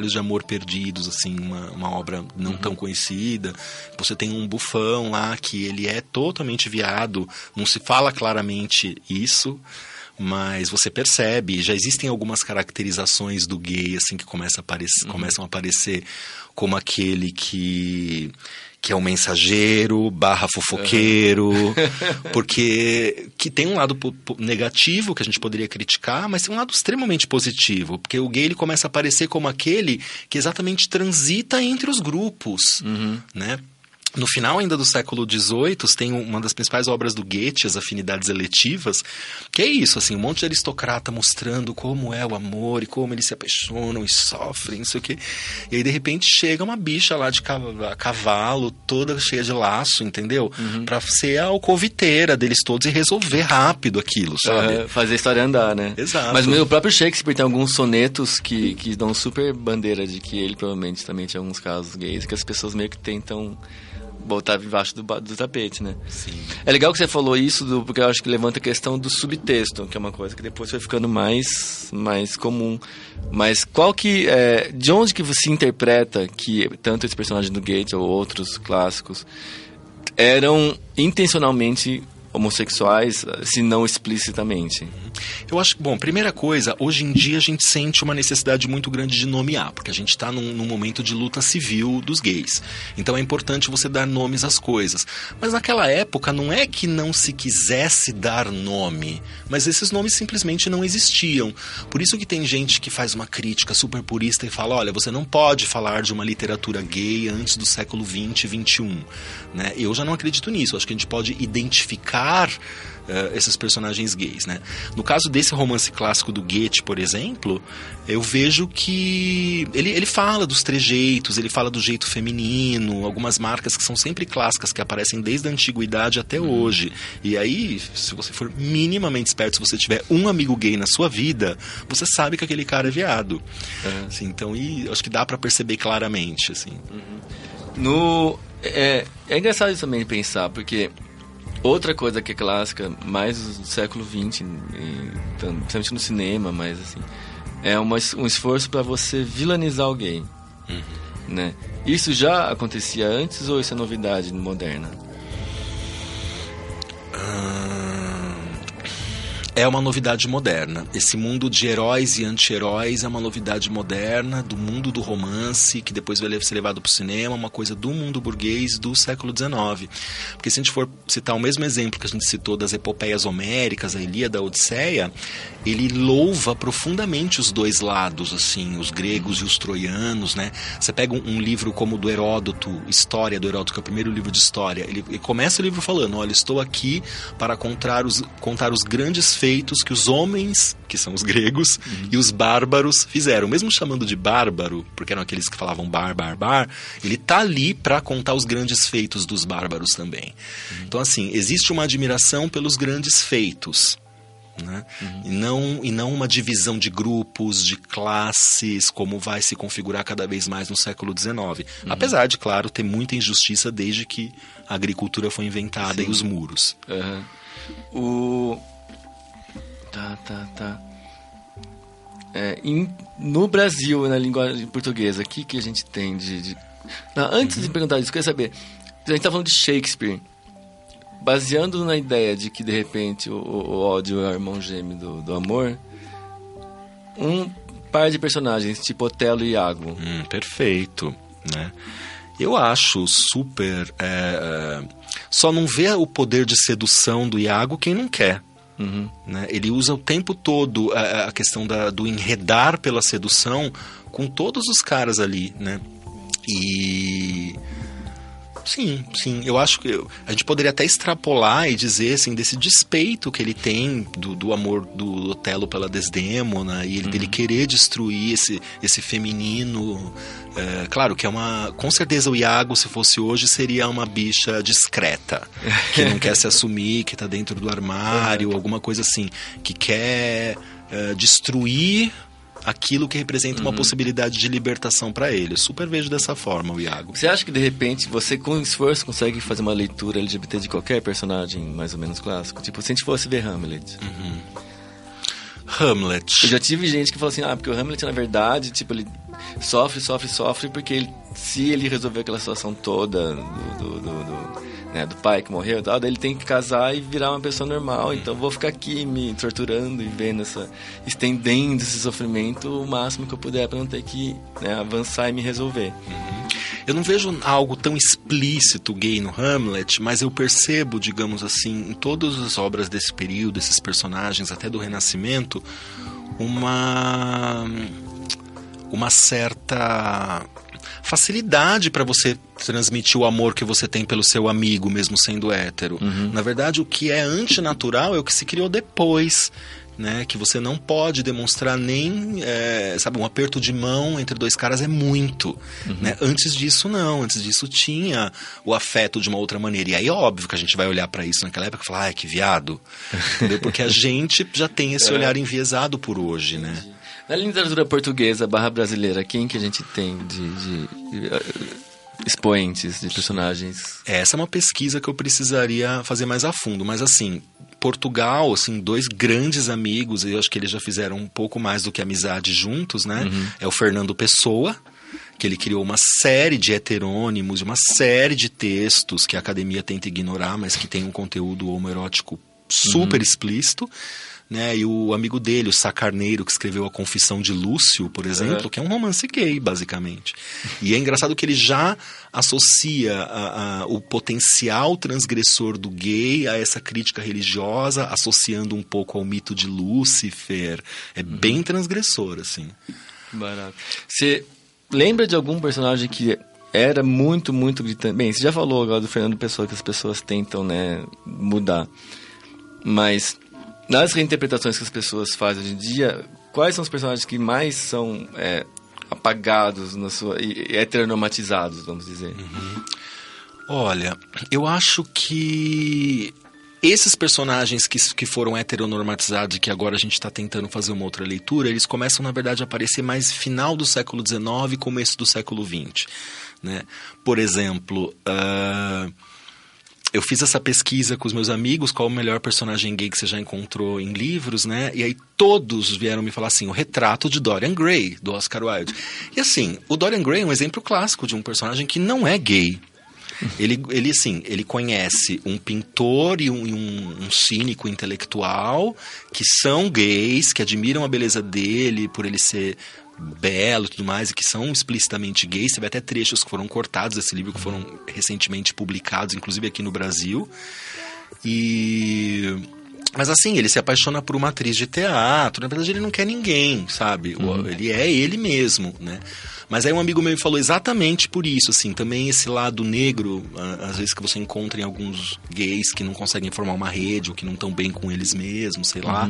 de Amor Perdidos, assim, uma obra não tão conhecida. Você tem um bufão lá que ele é totalmente viado, não se fala claramente isso, mas você percebe, já existem algumas caracterizações do gay, assim, que começam a aparecer como aquele que é um mensageiro / fofoqueiro, porque que tem um lado negativo que a gente poderia criticar, mas tem um lado extremamente positivo, porque o gay ele começa a aparecer como aquele que exatamente transita entre os grupos, né? No final ainda do século XVIII, tem uma das principais obras do Goethe, As Afinidades Eletivas, que é isso, assim, um monte de aristocrata mostrando como é o amor e como eles se apaixonam e sofrem, não sei o quê. E aí, de repente, chega uma bicha lá de cavalo, toda cheia de laço, entendeu? Pra ser a alcoviteira deles todos e resolver rápido aquilo, sabe? Fazer a história andar, né? Exato. Mas o próprio Shakespeare tem alguns sonetos que dão super bandeira de que ele provavelmente também tinha alguns casos gays, que as pessoas meio que tentam botar embaixo do tapete, né? Sim. É legal que você falou isso, porque eu acho que levanta a questão do subtexto, que é uma coisa que depois foi ficando mais comum. Mas de onde que você interpreta que tanto esse personagem do Goethe ou outros clássicos eram intencionalmente homossexuais, se não explicitamente? Eu acho que, bom, primeira coisa, hoje em dia a gente sente uma necessidade muito grande de nomear, porque a gente está num momento de luta civil dos gays. Então é importante você dar nomes às coisas. Mas naquela época não é que não se quisesse dar nome, mas esses nomes simplesmente não existiam. Por isso que tem gente que faz uma crítica super purista e fala, olha, você não pode falar de uma literatura gay antes do século XX e XXI. Né? Eu já não acredito nisso. Acho que a gente pode identificar esses personagens gays, né? No caso desse romance clássico do Goethe, por exemplo, eu vejo que ele fala dos trejeitos, ele fala do jeito feminino, algumas marcas que são sempre clássicas, que aparecem desde a antiguidade até hoje. E aí, se você for minimamente esperto, se você tiver um amigo gay na sua vida, você sabe que aquele cara é viado. Assim, então, acho que dá pra perceber claramente, assim. É engraçado isso também pensar, porque outra coisa que é clássica, mais do século XX, principalmente no cinema, mas assim, é um esforço para você vilanizar o gay, né? Isso já acontecia antes ou isso é novidade moderna? É uma novidade moderna. Esse mundo de heróis e anti-heróis é uma novidade moderna do mundo do romance, que depois vai ser levado para o cinema, uma coisa do mundo burguês do século XIX. Porque se a gente for citar o mesmo exemplo que a gente citou das epopeias homéricas, a Ilíada, a Odisseia, ele louva profundamente os dois lados, assim, os gregos e os troianos, né? Você pega um livro como o do Heródoto, História do Heródoto, que é o primeiro livro de história, ele começa o livro falando, olha, estou aqui para contar os grandes feitos que os homens, que são os gregos, e os bárbaros fizeram. Mesmo chamando de bárbaro, porque eram aqueles que falavam bar, ele tá ali para contar os grandes feitos dos bárbaros também. Então, assim, existe uma admiração pelos grandes feitos, né? E não uma divisão de grupos, de classes, como vai se configurar cada vez mais no século XIX. Apesar de, claro, ter muita injustiça desde que a agricultura foi inventada. Sim. E os muros. Tá. No Brasil, na linguagem portuguesa, o que a gente tem de... Não, antes de perguntar isso, eu queria saber, a gente tá falando de Shakespeare, baseando na ideia de que, de repente, o ódio é o irmão gêmeo do amor, um par de personagens, tipo Otelo e Iago. Perfeito, né? Eu acho super... só não vê o poder de sedução do Iago quem não quer. Né? Ele usa o tempo todo a questão do enredar pela sedução com todos os caras ali, né? E... Sim, eu acho que a gente poderia até extrapolar e dizer, assim, desse despeito que ele tem do amor do Otelo pela Desdémona e dele querer destruir esse feminino. Claro que com certeza o Iago, se fosse hoje, seria uma bicha discreta, que não quer se assumir, que tá dentro do armário, alguma coisa assim, que quer destruir aquilo que representa uma possibilidade de libertação para ele. Eu super vejo dessa forma o Iago. Você acha que, de repente, você com esforço consegue fazer uma leitura LGBT de qualquer personagem mais ou menos clássico? Tipo, se a gente fosse ver Hamlet. Hamlet. Eu já tive gente que falou assim, porque o Hamlet, na verdade, tipo, ele sofre, porque se ele resolver aquela situação toda do pai que morreu e tal, daí ele tem que casar e virar uma pessoa normal, então vou ficar aqui me torturando e vendo estendendo esse sofrimento o máximo que eu puder para não ter que avançar e me resolver. Eu não vejo algo tão explícito gay no Hamlet, mas eu percebo, digamos assim, em todas as obras desse período, esses personagens, até do Renascimento, uma certa facilidade para você transmitir o amor que você tem pelo seu amigo, mesmo sendo hétero. Na verdade, o que é antinatural é o que se criou depois, né? Que você não pode demonstrar nem, um aperto de mão entre dois caras é muito, né? Antes disso, não. Antes disso, tinha o afeto de uma outra maneira. E aí, óbvio que a gente vai olhar para isso naquela época e falar, que viado. Entendeu? Porque a gente já tem esse olhar enviesado por hoje, né? Na literatura portuguesa /brasileira, quem que a gente tem de expoentes de personagens? Essa é uma pesquisa que eu precisaria fazer mais a fundo, mas assim, Portugal, assim, dois grandes amigos, eu acho que eles já fizeram um pouco mais do que amizade juntos, né? É o Fernando Pessoa, que ele criou uma série de heterônimos, uma série de textos que a academia tenta ignorar, mas que tem um conteúdo homoerótico super explícito. Né? E o amigo dele, o Sá Carneiro, que escreveu A Confissão de Lúcio, por exemplo, que é um romance gay, basicamente. E é engraçado que ele já associa o potencial transgressor do gay a essa crítica religiosa, associando um pouco ao mito de Lúcifer. É bem transgressor, assim. Barato. Você lembra de algum personagem que era muito, muito gritante? Bem, você já falou agora do Fernando Pessoa, que as pessoas tentam, mudar. Mas nas reinterpretações que as pessoas fazem hoje em dia, quais são os personagens que mais são apagados e heteronormatizados, vamos dizer? Olha, eu acho que esses personagens que foram heteronormatizados e que agora a gente está tentando fazer uma outra leitura, eles começam, na verdade, a aparecer mais final do século XIX e começo do século XX. Né? Por exemplo, eu fiz essa pesquisa com os meus amigos, qual o melhor personagem gay que você já encontrou em livros, né? E aí todos vieram me falar assim, o retrato de Dorian Gray, do Oscar Wilde. E assim, o Dorian Gray é um exemplo clássico de um personagem que não é gay. Ele conhece um pintor e um cínico intelectual que são gays, que admiram a beleza dele por ele ser belo e tudo mais, e que são explicitamente gays. Teve até trechos que foram cortados desse livro, que foram recentemente publicados, inclusive aqui no Brasil. Mas assim, ele se apaixona por uma atriz de teatro. Na verdade, ele não quer ninguém, sabe? Ele é ele mesmo, né? Mas aí um amigo meu me falou exatamente por isso, assim, também esse lado negro, às vezes que você encontra em alguns gays que não conseguem formar uma rede ou que não estão bem com eles mesmos, sei lá,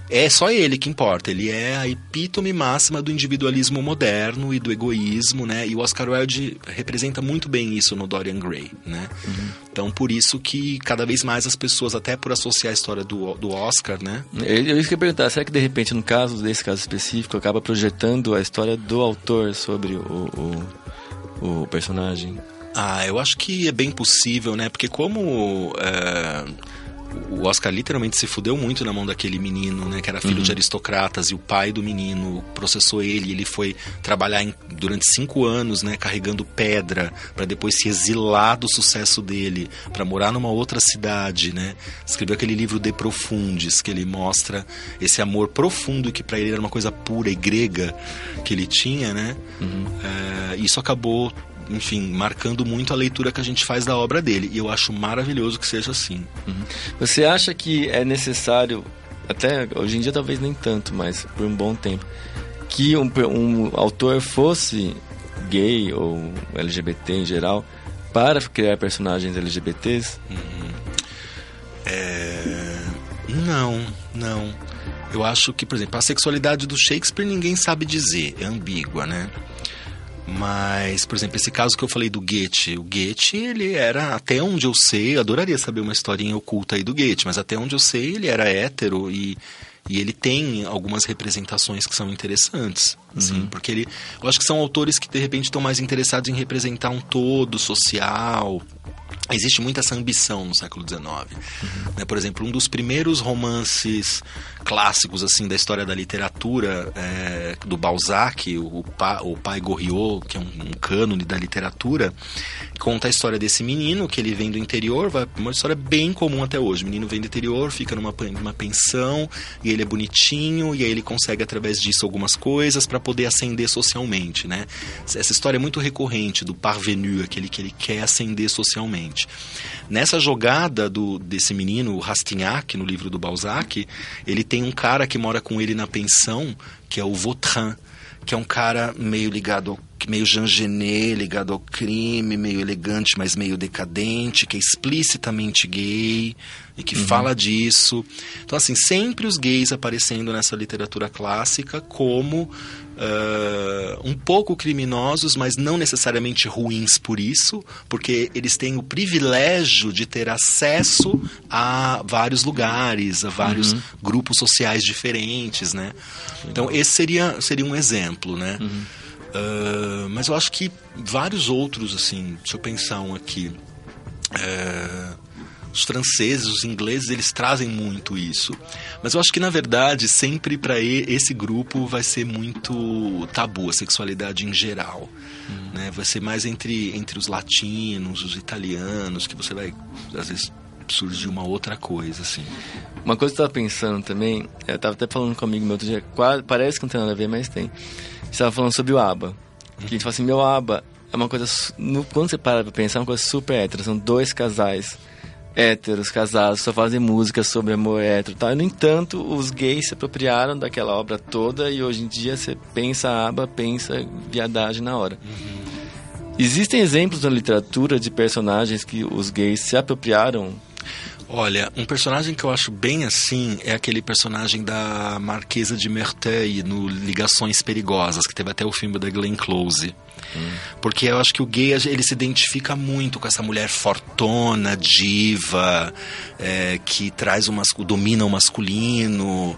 é só ele que importa, ele é a epítome máxima do individualismo moderno e do egoísmo, né? E o Oscar Wilde representa muito bem isso no Dorian Gray, né? Então, por isso que cada vez mais as pessoas, até por associar a história do Oscar, né? Eu ia perguntar, será que de repente, no caso desse caso específico, acaba projetando a história do autor sobre o personagem? Eu acho que é bem possível, né? Porque como o Oscar literalmente se fudeu muito na mão daquele menino, né? Que era filho de aristocratas, e o pai do menino processou ele foi trabalhar durante 5 anos, né? Carregando pedra, para depois se exilar do sucesso dele, para morar numa outra cidade, né? Escreveu aquele livro De Profundis, que ele mostra esse amor profundo que para ele era uma coisa pura e grega que ele tinha, né? Isso acabou, enfim, marcando muito a leitura que a gente faz da obra dele. E eu acho maravilhoso que seja assim. Você acha que é necessário, até hoje em dia talvez nem tanto, mas por um bom tempo, que um autor fosse gay ou LGBT em geral para criar personagens LGBTs? Não. Eu acho que, por exemplo, a sexualidade do Shakespeare ninguém sabe dizer, é ambígua, né? Mas, por exemplo, esse caso que eu falei do Goethe, o Goethe, ele era, até onde eu sei, eu adoraria saber uma historinha oculta aí do Goethe, mas até onde eu sei, ele era hétero e ele tem algumas representações que são interessantes, assim, porque eu acho que são autores que de repente estão mais interessados em representar um todo social. Existe muita essa ambição no século XIX. Né? Por exemplo, um dos primeiros romances clássicos assim, da história da literatura, do Balzac, o Pai Goriot, que é um cânone da literatura, conta a história desse menino, que ele vem do interior, uma história bem comum até hoje. O menino vem do interior, fica numa pensão, e ele é bonitinho, e aí ele consegue, através disso, algumas coisas para poder ascender socialmente. Né? Essa história é muito recorrente, do parvenu, aquele que ele quer ascender socialmente. Nessa jogada desse menino, o Rastignac, no livro do Balzac, ele tem um cara que mora com ele na pensão, que é o Vautrin, que é um cara meio Jean Genet, ligado ao crime, meio elegante, mas meio decadente, que é explicitamente gay e que fala disso. Então, assim, sempre os gays aparecendo nessa literatura clássica como um pouco criminosos, mas não necessariamente ruins por isso, porque eles têm o privilégio de ter acesso a vários lugares, a vários grupos sociais diferentes, né? Então, esse seria um exemplo, né? Mas eu acho que vários outros, assim, deixa eu pensar um aqui. Os franceses, os ingleses, eles trazem muito isso. Mas eu acho que, na verdade, sempre para esse grupo vai ser muito tabu, a sexualidade em geral. Né? Vai ser mais entre os latinos, os italianos, que você vai, às vezes, surgir uma outra coisa, assim. Uma coisa que eu estava pensando também, eu estava até falando com um amigo meu outro dia, parece que não tem nada a ver, mas tem. A gente estava falando sobre o ABBA. Que a gente fala assim, meu ABBA é uma coisa... Quando você para pra pensar, é uma coisa super hétero. São 2 casais héteros, casados, só fazem música sobre amor hétero e tal. E, no entanto, os gays se apropriaram daquela obra toda e hoje em dia você pensa ABBA, pensa viadagem na hora. Existem exemplos na literatura de personagens que os gays se apropriaram? Olha, um personagem que eu acho bem assim é aquele personagem da Marquesa de Merteuil no Ligações Perigosas, que teve até o filme da Glenn Close. Porque eu acho que o gay, ele se identifica muito com essa mulher fortona, diva, que domina o masculino,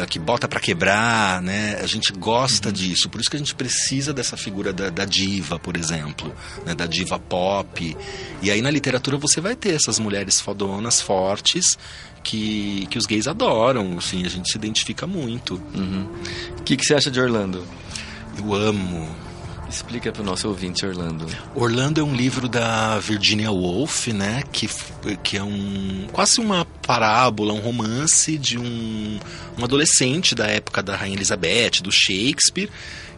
que bota pra quebrar, né? A gente gosta disso, por isso que a gente precisa dessa figura da diva, por exemplo, né? Da diva pop. E aí na literatura você vai ter essas mulheres fodonas, fortes, que os gays adoram, assim, a gente se identifica muito. O que você acha de Orlando? Eu amo. Explica para o nosso ouvinte, Orlando. Orlando é um livro da Virginia Woolf, né? Que é quase uma parábola, um romance de um adolescente da época da Rainha Elizabeth, do Shakespeare,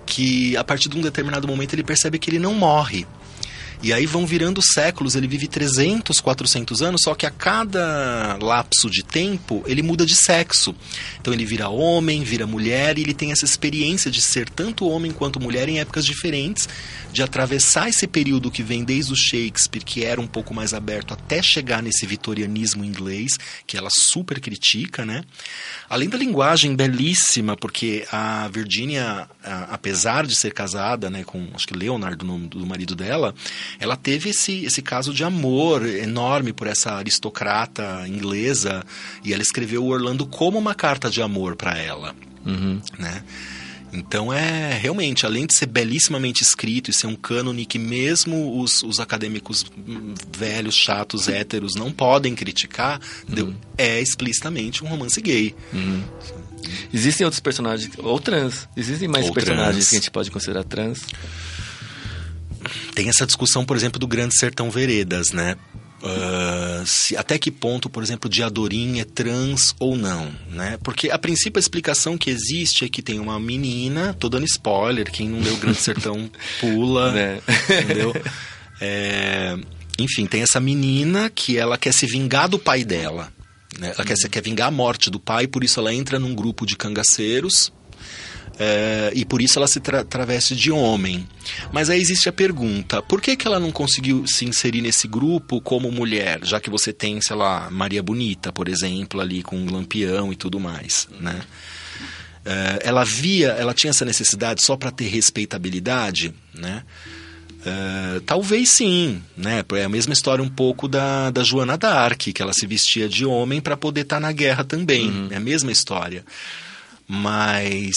que a partir de um determinado momento ele percebe que ele não morre. E aí vão virando séculos, ele vive 300, 400 anos, só que a cada lapso de tempo ele muda de sexo. Então ele vira homem, vira mulher, e ele tem essa experiência de ser tanto homem quanto mulher em épocas diferentes, de atravessar esse período que vem desde o Shakespeare, que era um pouco mais aberto, até chegar nesse vitorianismo inglês, que ela super critica, né? Além da linguagem belíssima, porque a Virginia, apesar de ser casada, né, com, acho que Leonard, o nome do marido dela, ela teve esse caso de amor enorme por essa aristocrata inglesa, e ela escreveu o Orlando como uma carta de amor para ela, né? Então realmente, além de ser belíssimamente escrito e ser um cânone que mesmo os acadêmicos velhos, chatos, héteros não podem criticar, é explicitamente um romance gay. Existem outros personagens, ou trans, existem mais personagens que a gente pode considerar trans? Tem essa discussão, por exemplo, do Grande Sertão Veredas, né? Até que ponto, por exemplo, Diadorim é trans ou não, né? Porque a princípio a explicação que existe é que tem uma menina, tô dando spoiler, quem não leu o Grande Sertão pula, entendeu? Enfim, tem essa menina que ela quer se vingar do pai dela, né? Ela quer vingar a morte do pai, por isso ela entra num grupo de cangaceiros. E por isso ela se traveste de homem. Mas aí existe a pergunta, por que ela não conseguiu se inserir nesse grupo como mulher? Já que você tem, sei lá, Maria Bonita, por exemplo, ali com um lampião e tudo mais, né? Ela tinha essa necessidade só para ter respeitabilidade, né? Talvez sim, né? É a mesma história um pouco da Joana d'Arc, que ela se vestia de homem para poder estar na guerra também. É a mesma história. Mas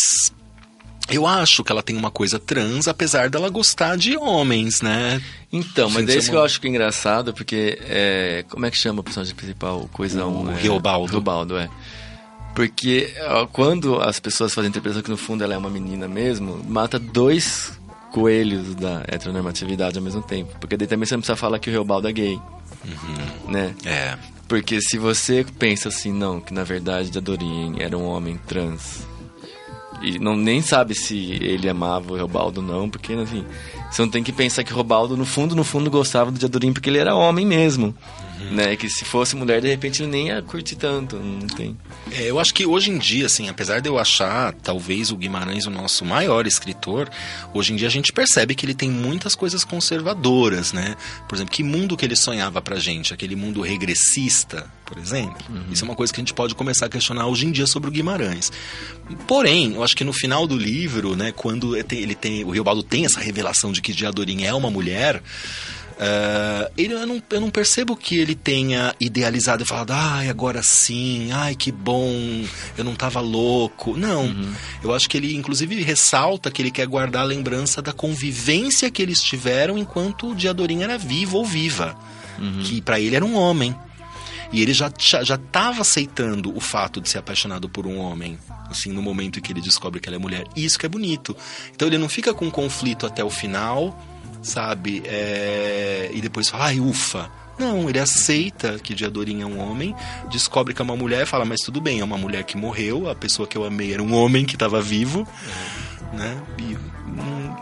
eu acho que ela tem uma coisa trans, apesar dela gostar de homens, né? Então, mas é isso que eu acho que é engraçado, porque como é que chama o personagem principal? O coisão? O Riobaldo. Riobaldo, Porque quando as pessoas fazem a interpretação que no fundo ela é uma menina mesmo, mata 2 coelhos da heteronormatividade ao mesmo tempo. Porque daí também você não precisa falar que o Riobaldo é gay, né? Porque se você pensa assim, não, que na verdade Diadorim era um homem trans e nem sabe se ele amava o Riobaldo ou não, porque assim, você não tem que pensar que o Riobaldo no fundo gostava do Diadorim porque ele era homem mesmo, né? Que se fosse mulher, de repente ele nem ia curtir tanto, não tem. Eu acho que hoje em dia, assim, apesar de eu achar talvez o Guimarães o nosso maior escritor, hoje em dia a gente percebe que ele tem muitas coisas conservadoras, né? Por exemplo, que mundo que ele sonhava pra gente? Aquele mundo regressista, por exemplo. Isso é uma coisa que a gente pode começar a questionar hoje em dia sobre o Guimarães. Porém, eu acho que no final do livro, né, quando o Riobaldo tem essa revelação de que Diadorim é uma mulher, eu não percebo que ele tenha idealizado e falado, agora sim, que bom, eu não estava louco. Não, eu acho que ele inclusive ressalta que ele quer guardar a lembrança da convivência que eles tiveram enquanto o Diadorim era vivo ou viva, que para ele era um homem. E ele já estava aceitando o fato de ser apaixonado por um homem, assim, no momento em que ele descobre que ela é mulher. E isso que é bonito. Então ele não fica com conflito até o final, sabe? E depois fala, ufa. Não, ele aceita que Diadorim é um homem, descobre que é uma mulher, fala, mas tudo bem, é uma mulher que morreu, a pessoa que eu amei era um homem que estava vivo, né? E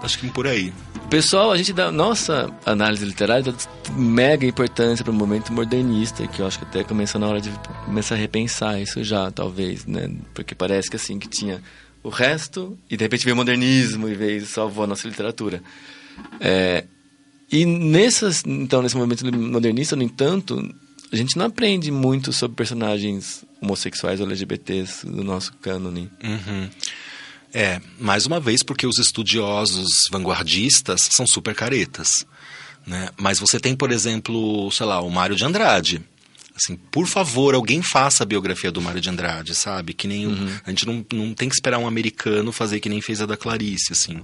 acho que por aí. Pessoal, a gente dá nossa análise literária dá mega importância para o momento modernista, que eu acho que até começou na hora de começar a repensar isso já, talvez, né? Porque parece que assim, que tinha o resto e de repente veio o modernismo e veio salvou a nossa literatura. E nesse momento modernista, no entanto, a gente não aprende muito sobre personagens homossexuais ou LGBTs do nosso cânone. Mais uma vez porque os estudiosos vanguardistas são super caretas, né? Mas você tem, por exemplo, sei lá, o Mário de Andrade. Assim, por favor, alguém faça a biografia do Mário de Andrade, sabe? Que nem a gente não tem que esperar um americano fazer que nem fez a da Clarice, assim.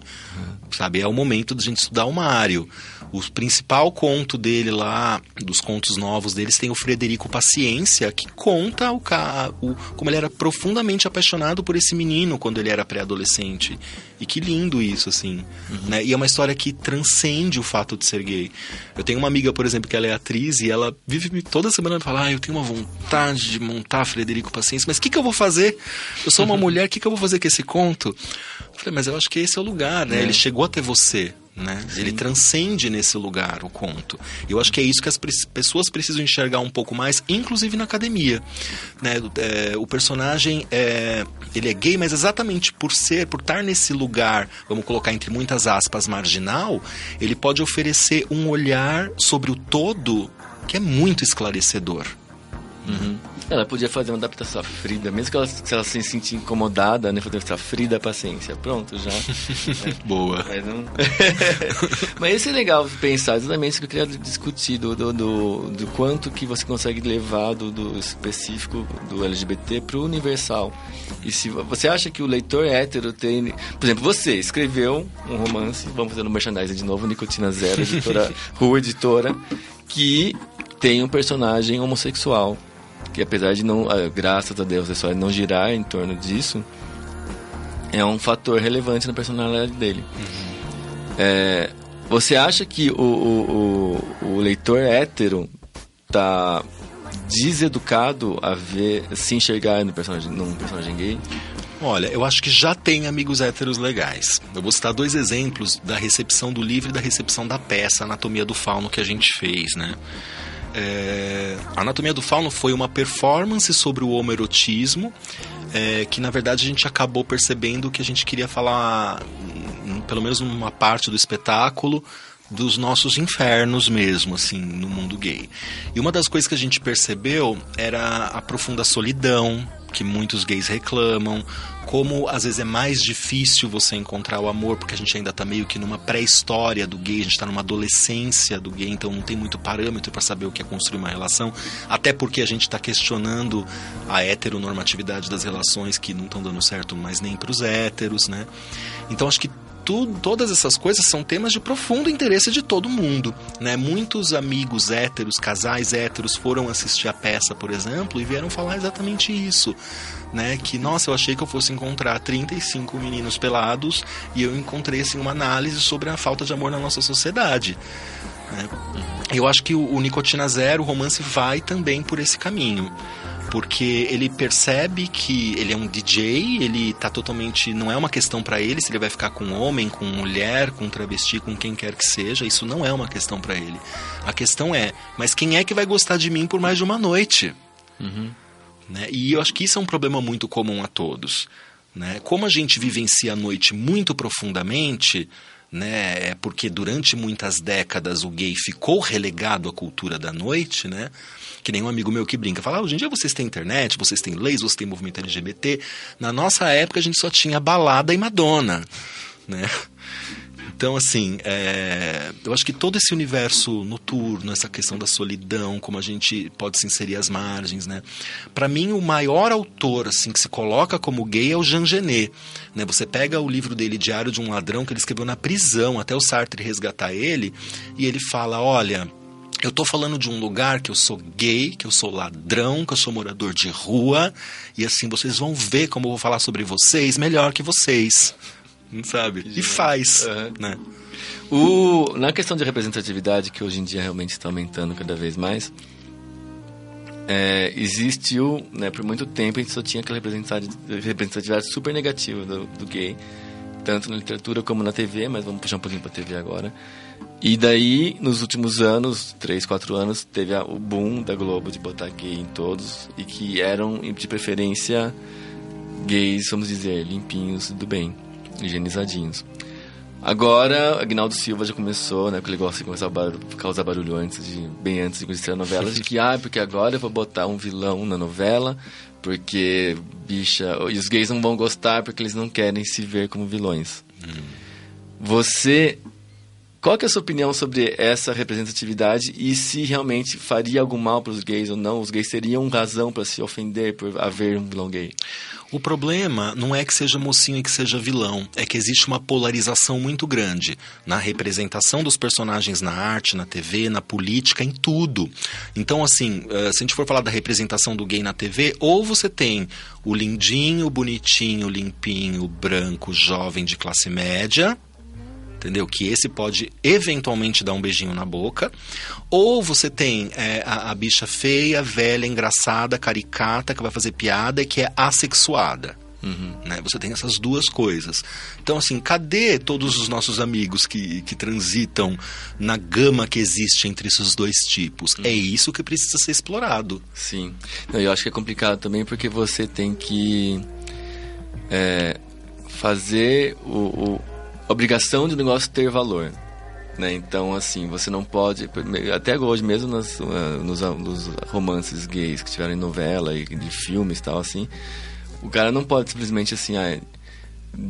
Sabe? É o momento da gente estudar o Mário. O principal conto dele lá, dos contos novos deles, tem o Frederico Paciência, que conta como ele era profundamente apaixonado por esse menino quando ele era pré-adolescente. E que lindo isso, assim. Né? E é uma história que transcende o fato de ser gay. Eu tenho uma amiga, por exemplo, que ela é atriz e ela vive toda semana falando, eu tenho uma vontade de montar Frederico Paciência, mas o que eu vou fazer? Eu sou uma mulher, o que eu vou fazer com esse conto? Eu falei, mas eu acho que esse é o lugar, né? Ele chegou até você, né? Ele transcende nesse lugar o conto. Eu acho que é isso que as pessoas precisam enxergar um pouco mais, inclusive na academia, né? O personagem ele é gay, mas exatamente por estar nesse lugar, vamos colocar entre muitas aspas, marginal, ele pode oferecer um olhar sobre o todo que é muito esclarecedor. Ela podia fazer uma adaptação a Frida, mesmo que ela, se ela se sentir incomodada, né? Fazer a Frida Paciência. Pronto, já. Boa. Mas não... Mas isso é legal pensar, exatamente isso que eu queria discutir, do quanto que você consegue levar do específico do LGBT pro universal. E se você acha que o leitor hétero tem... Por exemplo, você escreveu um romance, vamos fazer no merchandising de novo, Nicotina Zero, editora Rua Editora, que tem um personagem homossexual. Que apesar de não, graças a Deus, a história não girar em torno disso, é um fator relevante na personalidade dele. Você acha que o leitor hétero tá deseducado a se enxergar num personagem gay? Olha, eu acho que já tem amigos héteros legais. Eu vou citar 2 exemplos da recepção do livro e da recepção da peça Anatomia do Fauno que a gente fez, né? A Anatomia do Fauno foi uma performance sobre o homoerotismo, que na verdade a gente acabou percebendo que a gente queria falar, pelo menos numa parte do espetáculo, dos nossos infernos mesmo, assim, no mundo gay. E uma das coisas que a gente percebeu era a profunda solidão que muitos gays reclamam, como às vezes é mais difícil você encontrar o amor, porque a gente ainda tá meio que numa pré-história do gay, a gente tá numa adolescência do gay, então não tem muito parâmetro para saber o que é construir uma relação, até porque a gente tá questionando a heteronormatividade das relações que não estão dando certo mais nem pros héteros, né? Então acho que todas essas coisas são temas de profundo interesse de todo mundo, né? Muitos amigos héteros, casais héteros foram assistir a peça, por exemplo, e vieram falar exatamente isso, né? Que, nossa, eu achei que eu fosse encontrar 35 meninos pelados e eu encontrei, assim, uma análise sobre a falta de amor na nossa sociedade, né? Eu acho que o Nicotina Zero, o romance, vai também por esse caminho. Porque ele percebe que ele é um DJ, ele tá totalmente... Não é uma questão pra ele se ele vai ficar com homem, com mulher, com travesti, com quem quer que seja. Isso não é uma questão pra ele. A questão é, mas quem é que vai gostar de mim por mais de uma noite? Né? E eu acho que isso é um problema muito comum a todos, né? Como a gente vivencia a noite muito profundamente... Né? Porque durante muitas décadas o gay ficou relegado à cultura da noite, né? Que nem um amigo meu que brinca, fala, hoje em dia vocês têm internet, vocês têm leis, vocês têm movimento LGBT. Na nossa época a gente só tinha balada e Madonna, né? Então, assim, eu acho que todo esse universo noturno, essa questão da solidão, como a gente pode se inserir às margens, né? Para mim, o maior autor, assim, que se coloca como gay é o Jean Genet, né? Você pega o livro dele, Diário de um Ladrão, que ele escreveu na prisão, até o Sartre resgatar ele, e ele fala, olha... Eu tô falando de um lugar que eu sou gay, que eu sou ladrão, que eu sou morador de rua, e assim, vocês vão ver como eu vou falar sobre vocês melhor que vocês, sabe? E faz, né? Na questão de representatividade, que hoje em dia realmente está aumentando cada vez mais, existiu, né, por muito tempo a gente só tinha aquela representatividade super negativa do gay, tanto na literatura como na TV, mas vamos puxar um pouquinho pra TV agora. E daí, nos últimos anos, 3, 4 anos, teve o boom da Globo de botar gay em todos, e que eram, de preferência, gays, vamos dizer, limpinhos do bem, higienizadinhos. Agora, Aguinaldo Silva já começou, né, porque ele gosta de causar barulho bem antes de conhecer a novela, de que, porque agora eu vou botar um vilão na novela, porque, bicha, e os gays não vão gostar porque eles não querem se ver como vilões. Qual que é a sua opinião sobre essa representatividade e se realmente faria algum mal para os gays ou não? Os gays teriam razão para se ofender por haver um vilão gay? O problema não é que seja mocinho e que seja vilão, é que existe uma polarização muito grande na representação dos personagens na arte, na TV, na política, em tudo. Então, assim, se a gente for falar da representação do gay na TV, ou você tem o lindinho, bonitinho, limpinho, branco, jovem de classe média... Entendeu? Que esse pode eventualmente dar um beijinho na boca. Ou você tem a bicha feia, velha, engraçada, caricata, que vai fazer piada e que é assexuada. Né? Você tem essas duas coisas. Então, assim, cadê todos os nossos amigos que transitam na gama que existe entre esses dois tipos? É isso que precisa ser explorado. Sim. Não, eu acho que é complicado também porque você tem que fazer obrigação de um negócio ter valor. né? Então, assim, você não pode... Até hoje, mesmo nos romances gays que tiveram em novela e de filmes e tal, assim, o cara não pode simplesmente, assim,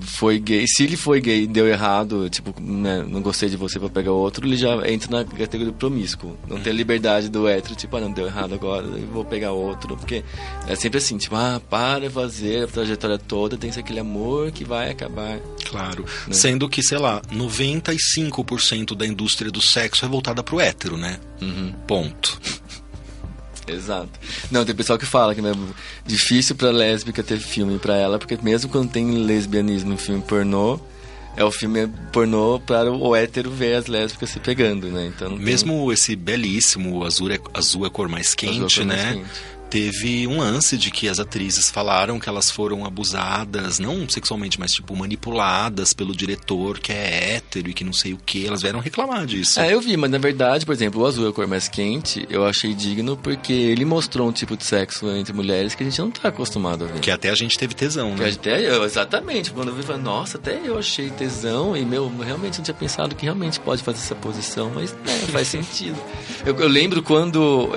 foi gay. Se ele foi gay e deu errado, tipo, né, não gostei de você, vou pegar outro, ele já entra na categoria do promíscuo. Não tem a liberdade do hétero, tipo, não, deu errado agora, eu vou pegar outro. Porque é sempre assim, tipo, para fazer a trajetória toda, tem que ser aquele amor que vai acabar. Claro. Né? Sendo que, sei lá, 95% da indústria do sexo é voltada pro hétero, né? Ponto. Exato. Não, tem pessoal que fala que é difícil pra lésbica ter filme pra ela, porque mesmo quando tem lesbianismo em filme pornô, o filme pornô para o hétero ver as lésbicas se pegando, né? Então, mesmo esse belíssimo azul é a cor mais quente, né? Teve um lance de que as atrizes falaram que elas foram abusadas, não sexualmente, mas tipo manipuladas pelo diretor que é hétero e que não sei o que. Elas vieram reclamar disso. Eu vi, mas na verdade, por exemplo, o azul é a cor mais quente, eu achei digno porque ele mostrou um tipo de sexo entre mulheres que a gente não tá acostumado a ver. Que até a gente teve tesão, né? Exatamente. Quando eu vi, falei, nossa, até eu achei tesão e, realmente não tinha pensado que realmente pode fazer essa posição, mas faz sentido. Eu lembro quando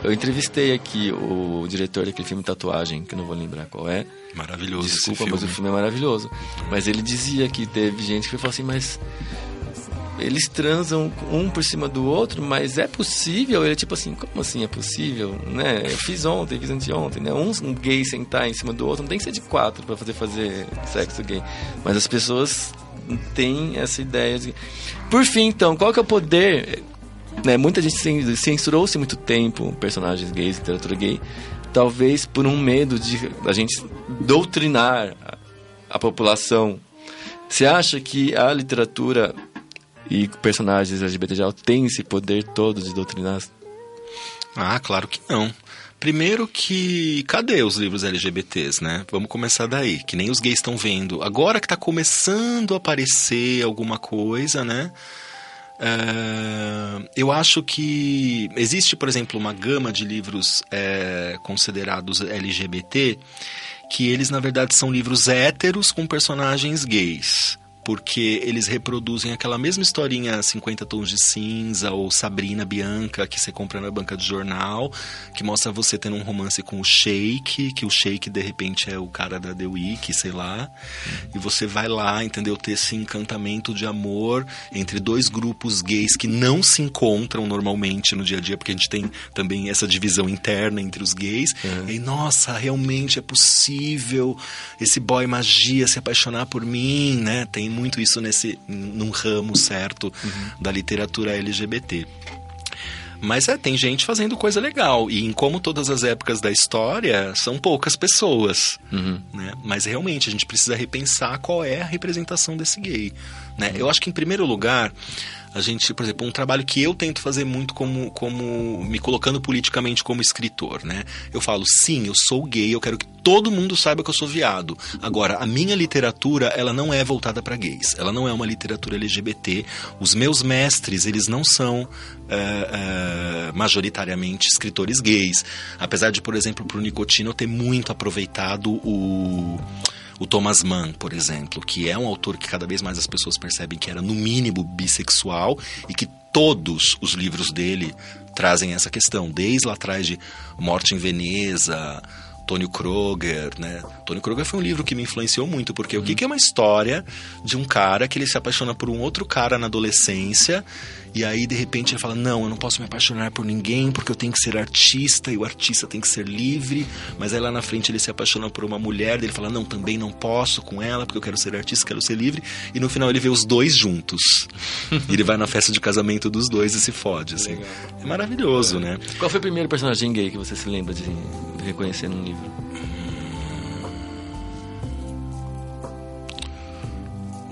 eu entrevistei aqui o diretor daquele filme Tatuagem, que eu não vou lembrar qual é. Maravilhoso. Desculpa, esse filme. mas o filme é maravilhoso. Mas ele dizia que teve gente que falou assim, mas eles transam um por cima do outro, mas é possível? Ele tipo assim, como assim é possível? Né? Eu fiz ontem, fiz anteontem, né? Um gay sentar em cima do outro, não tem que ser de 4 pra fazer sexo gay. Mas as pessoas têm essa ideia de... Por fim, então, qual que é o poder... Né, muita gente censurou-se muito tempo personagens gays, literatura gay, talvez por um medo de a gente doutrinar a população. Você acha que a literatura e personagens LGBT têm esse poder todo de doutrinar? Claro que não. Primeiro que, cadê os livros LGBTs, né? Vamos começar daí, que nem os gays estão vendo. Agora que está começando a aparecer alguma coisa, né? Eu acho que existe, por exemplo, uma gama de livros considerados LGBT, que eles na verdade são livros héteros com personagens gays, porque eles reproduzem aquela mesma historinha 50 Tons de Cinza ou Sabrina Bianca que você compra na banca de jornal, que mostra você tendo um romance com o Sheik, que o Sheik de repente é o cara da The Week, sei lá, e você vai lá, entendeu, ter esse encantamento de amor entre dois grupos gays que não se encontram normalmente no dia a dia, porque a gente tem também essa divisão interna entre os gays, e nossa, realmente é possível esse boy magia se apaixonar por mim, né? Tem muito isso num ramo certo da literatura LGBT. Mas tem gente fazendo coisa legal. E em como todas as épocas da história, são poucas pessoas. Né? Mas realmente a gente precisa repensar qual é a representação desse gay. Né? Eu acho que em primeiro lugar, a gente, por exemplo, um trabalho que eu tento fazer muito como me colocando politicamente como escritor, né? Eu falo, sim, eu sou gay, eu quero que todo mundo saiba que eu sou viado. Agora, a minha literatura, ela não é voltada para gays. Ela não é uma literatura LGBT. Os meus mestres, eles não são majoritariamente escritores gays. Apesar de, por exemplo, pro Nicotina eu ter muito aproveitado o Thomas Mann, por exemplo, que é um autor que cada vez mais as pessoas percebem que era no mínimo bissexual e que todos os livros dele trazem essa questão, desde lá atrás de Morte em Veneza, Tônio Kroger, né? Tônio Kroger foi um livro que me influenciou muito, porque o que é uma história de um cara que ele se apaixona por um outro cara na adolescência, e aí de repente ele fala, não, eu não posso me apaixonar por ninguém porque eu tenho que ser artista e o artista tem que ser livre, mas aí lá na frente ele se apaixona por uma mulher, e ele fala, não, também não posso com ela porque eu quero ser artista, quero ser livre, e no final ele vê os dois juntos. E ele vai na festa de casamento dos dois e se fode, assim. É maravilhoso, né? Qual foi o primeiro personagem gay que você se lembra de reconhecer num livro?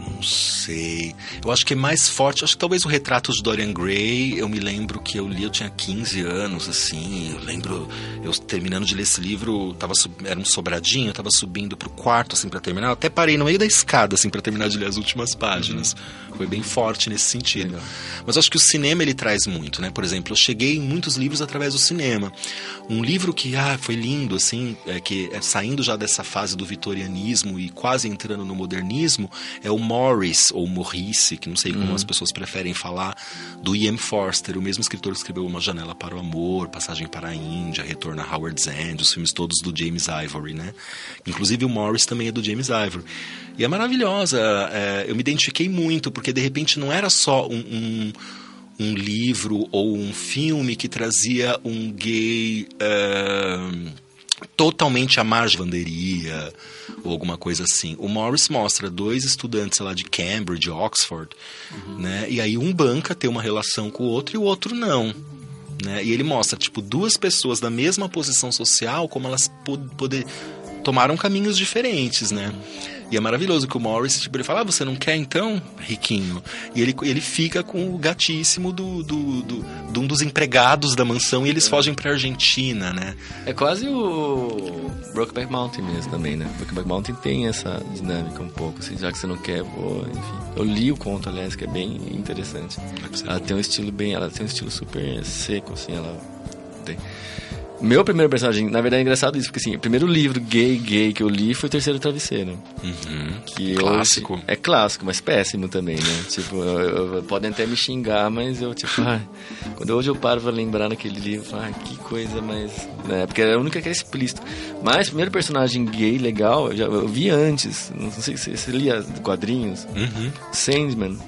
Não sei. Eu acho que é mais forte, acho que talvez o Retrato de Dorian Gray. Eu me lembro que eu li, eu tinha 15 anos, assim. Eu lembro, eu terminando de ler esse livro, era um sobradinho, eu tava subindo pro quarto, assim, pra terminar. Eu até parei no meio da escada, assim, pra terminar de ler as últimas páginas. Foi bem forte nesse sentido. Legal. Mas acho que o cinema, ele traz muito, né? Por exemplo, eu cheguei em muitos livros através do cinema. Um livro que, foi lindo, assim, saindo já dessa fase do vitorianismo e quase entrando no modernismo, é o Morris, ou Morrice, que não sei como as pessoas preferem falar, do E.M. Forster, o mesmo escritor que escreveu Uma Janela para o Amor, Passagem para a Índia, Retorno a Howard's End, os filmes todos do James Ivory, né? Inclusive o Morris também é do James Ivory. E é maravilhosa, eu me identifiquei muito, porque de repente não era só um livro ou um filme que trazia um gay totalmente à margem da lavanderia ou alguma coisa assim. O Morris mostra 2 estudantes, sei lá, de Cambridge, Oxford, né? E aí um banca ter uma relação com o outro e o outro não, né? E ele mostra, tipo, 2 pessoas da mesma posição social, como elas tomaram caminhos diferentes, né? E é maravilhoso que o Morris, tipo, ele fala, você não quer então, riquinho? E ele fica com o gatíssimo de um dos empregados da mansão e eles fogem pra Argentina, né? É quase o Brokeback Mountain mesmo também, né? Brokeback Mountain tem essa dinâmica um pouco, assim, já que você não quer, enfim. Eu li o conto, aliás, que é bem interessante. Ela tem um estilo super seco, assim, ela tem... Meu primeiro personagem, na verdade é engraçado isso, porque assim, o primeiro livro gay que eu li foi o Terceiro Travesseiro. Que clássico. É clássico, mas péssimo também, né? Tipo, podem até me xingar, mas eu, tipo, quando hoje eu paro pra lembrar naquele livro, que coisa mais... Né? Porque era a única que era explícito. Mas o primeiro personagem gay legal, eu vi antes, não sei se você lia quadrinhos, Sandman.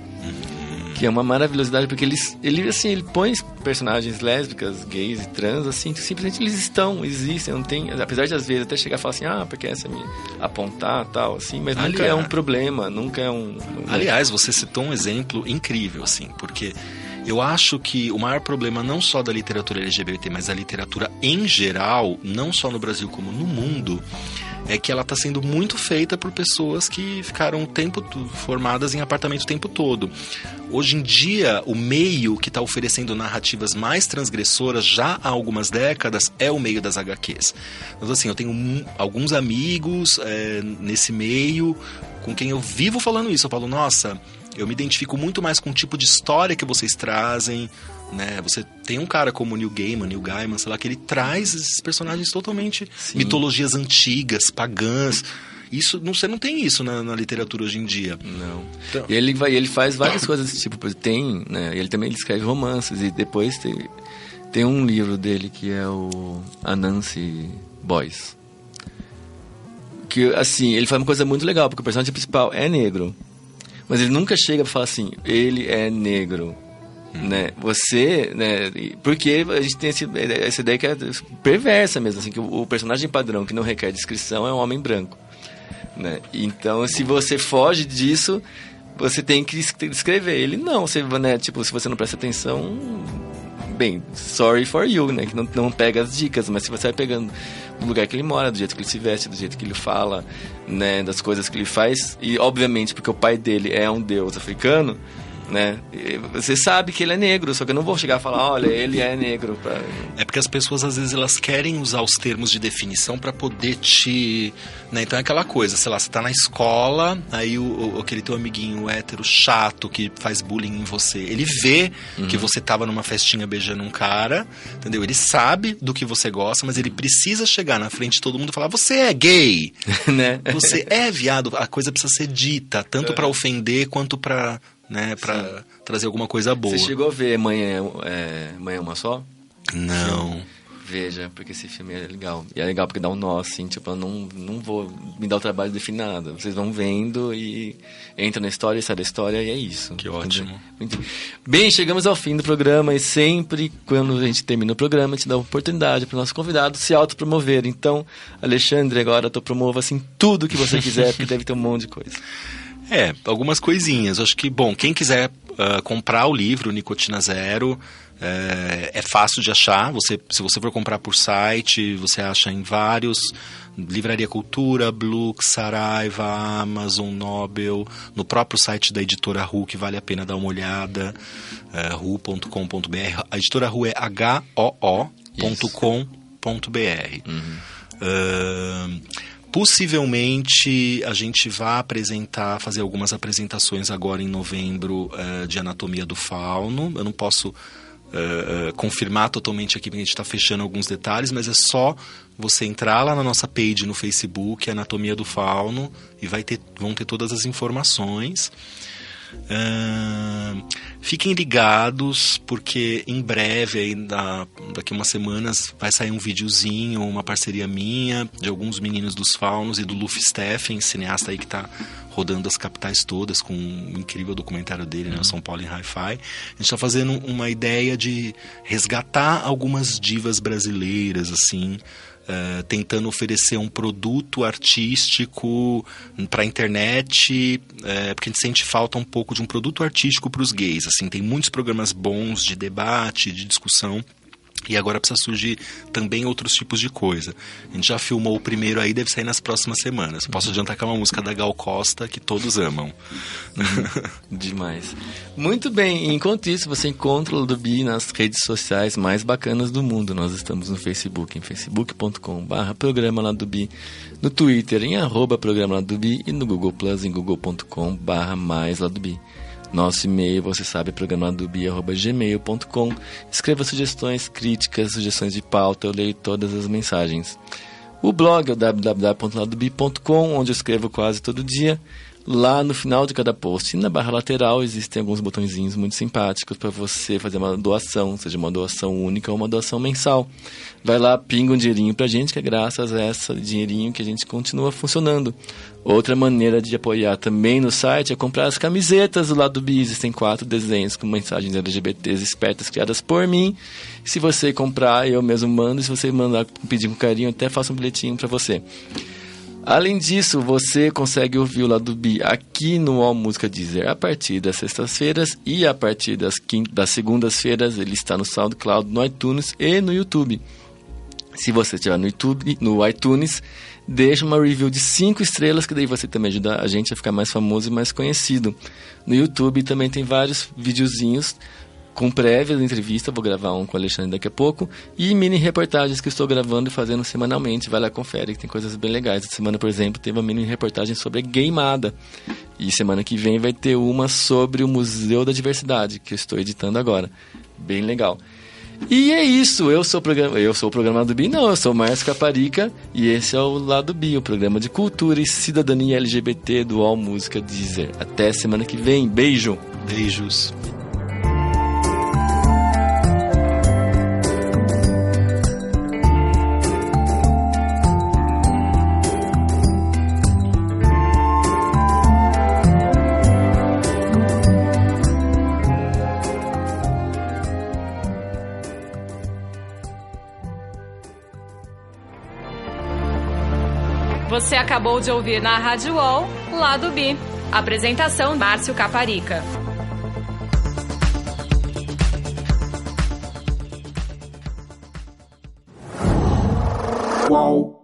Que é uma maravilhosidade, porque ele põe personagens lésbicas, gays e trans, assim, que simplesmente eles existem, não tem, apesar de às vezes até chegar e falar assim, porque essa me apontar, tal, assim, mas nunca é um problema, nunca é um... Aliás, você citou um exemplo incrível, assim, porque eu acho que o maior problema não só da literatura LGBT, mas da literatura em geral, não só no Brasil como no mundo, é que ela está sendo muito feita por pessoas que ficaram formadas em apartamento o tempo todo. Hoje em dia, o meio que está oferecendo narrativas mais transgressoras já há algumas décadas é o meio das HQs. Então, assim, eu tenho alguns amigos nesse meio com quem eu vivo falando isso. Eu falo, nossa, eu me identifico muito mais com o tipo de história que vocês trazem, né? Você tem um cara como o Neil Gaiman, sei lá, que ele traz esses personagens totalmente mitologias antigas, pagãs. Isso, você não tem isso na literatura hoje em dia. Não. Então... E ele faz várias coisas desse tipo. Tem, né? Ele também escreve romances e depois tem um livro dele que é o Anansi Boys. Que, assim, ele faz uma coisa muito legal, porque o personagem principal é negro. Mas ele nunca chega pra falar assim, ele é negro. Né? Você, né? Porque a gente tem essa ideia que é perversa mesmo, assim, que o personagem padrão que não requer descrição é um homem branco, né? Então, se você foge disso, você tem que escrever. Ele não, você, né? Tipo, se você não presta atenção, bem, sorry for you, né? Que não pega as dicas, mas se você vai pegando do lugar que ele mora, do jeito que ele se veste, do jeito que ele fala, né? Das coisas que ele faz, e obviamente porque o pai dele é um deus africano, né? Você sabe que ele é negro, só que eu não vou chegar a falar, olha, ele é negro. É porque as pessoas às vezes elas querem usar os termos de definição para poder te... Né? Então é aquela coisa, sei lá, você tá na escola, aí aquele teu amiguinho hétero chato que faz bullying em você, ele vê que você tava numa festinha beijando um cara, entendeu? Ele sabe do que você gosta, mas ele precisa chegar na frente de todo mundo e falar, você é gay, né? Você é viado, a coisa precisa ser dita, tanto para ofender quanto para... né, pra trazer alguma coisa boa. Você chegou a ver Mãe é Uma Só? Não. Veja, porque esse filme é legal. E é legal porque dá um nó, assim, tipo, eu não vou me dar o trabalho de definir nada. Vocês vão vendo e entram na história e saem da história e é isso. Que ótimo. Bem, chegamos ao fim do programa e sempre quando a gente termina o programa, a gente dá oportunidade para o nosso convidado se autopromover. Então, Alexandre, agora promova assim tudo que você quiser, porque deve ter um monte de coisa. Algumas coisinhas. Acho que, bom, quem quiser comprar o livro Nicotina Zero, é fácil de achar. Se você for comprar por site, você acha em vários, Livraria Cultura, Blux, Saraiva, Amazon, Nobel, no próprio site da editora Ru, que vale a pena dar uma olhada, ru.com.br. A editora Ru é hoo.com.br. Possivelmente a gente vai fazer algumas apresentações agora em novembro de Anatomia do Fauno. Eu não posso confirmar totalmente aqui, porque a gente está fechando alguns detalhes, mas é só você entrar lá na nossa page no Facebook, Anatomia do Fauno, e vão ter todas as informações. Fiquem ligados, porque em breve, aí, daqui umas semanas, vai sair um videozinho, uma parceria minha, de alguns meninos dos Faunos e do Luffy Steffen, cineasta aí que tá rodando as capitais todas com um incrível documentário dele, né, São Paulo em Hi-Fi. A gente tá fazendo uma ideia de resgatar algumas divas brasileiras, assim, tentando oferecer um produto artístico para a internet, porque a gente sente falta um pouco de um produto artístico para os gays. Assim, tem muitos programas bons de debate, de discussão, e agora precisa surgir também outros tipos de coisa. A gente já filmou o primeiro aí, deve sair nas próximas semanas. Posso adiantar que é uma música da Gal Costa que todos amam. Demais. Muito bem, enquanto isso, você encontra o Lado B nas redes sociais mais bacanas do mundo. Nós estamos no Facebook, em facebook.com/programa Lado B, no Twitter, em @programa Lado B, e no Google Plus, em google.com/mais Lado B. Nosso e-mail, você sabe, programaladobia@gmail.com. Escreva sugestões, críticas, sugestões de pauta, eu leio todas as mensagens. O blog é o www.ladobi.com, onde eu escrevo quase todo dia. Lá no final de cada post, na barra lateral, existem alguns botõezinhos muito simpáticos para você fazer uma doação, seja uma doação única ou uma doação mensal. Vai lá, pinga um dinheirinho pra gente, que é graças a esse dinheirinho que a gente continua funcionando. Outra maneira de apoiar também no site é comprar as camisetas do Lado B. Existem 4 desenhos com mensagens LGBTs espertas criadas por mim. Se você comprar, eu mesmo mando. E se você mandar pedir com carinho, eu até faço um bilhetinho para você. Além disso, você consegue ouvir o Lado B aqui no All Música Deezer a partir das sextas-feiras, e a partir das segundas-feiras ele está no SoundCloud, no iTunes e no YouTube. Se você estiver no iTunes, deixa uma review de 5 estrelas, que daí você também ajuda a gente a ficar mais famoso e mais conhecido. No YouTube também tem vários videozinhos com prévia da entrevista, vou gravar um com o Alexandre daqui a pouco, e mini reportagens que estou gravando e fazendo semanalmente. Vai lá, confere, que tem coisas bem legais. Essa semana, por exemplo, teve uma mini reportagem sobre a gaymada, e semana que vem vai ter uma sobre o Museu da Diversidade, que eu estou editando agora. Bem legal. E é isso, eu sou o programa Lado B, não, eu sou o Márcio Caparica, e esse é o Lado B, o programa de cultura e cidadania LGBT do All Música Deezer. Até semana que vem, beijo! Beijos! Você acabou de ouvir na Rádio UOL, Lado B. Apresentação, Márcio Caparica. UOL.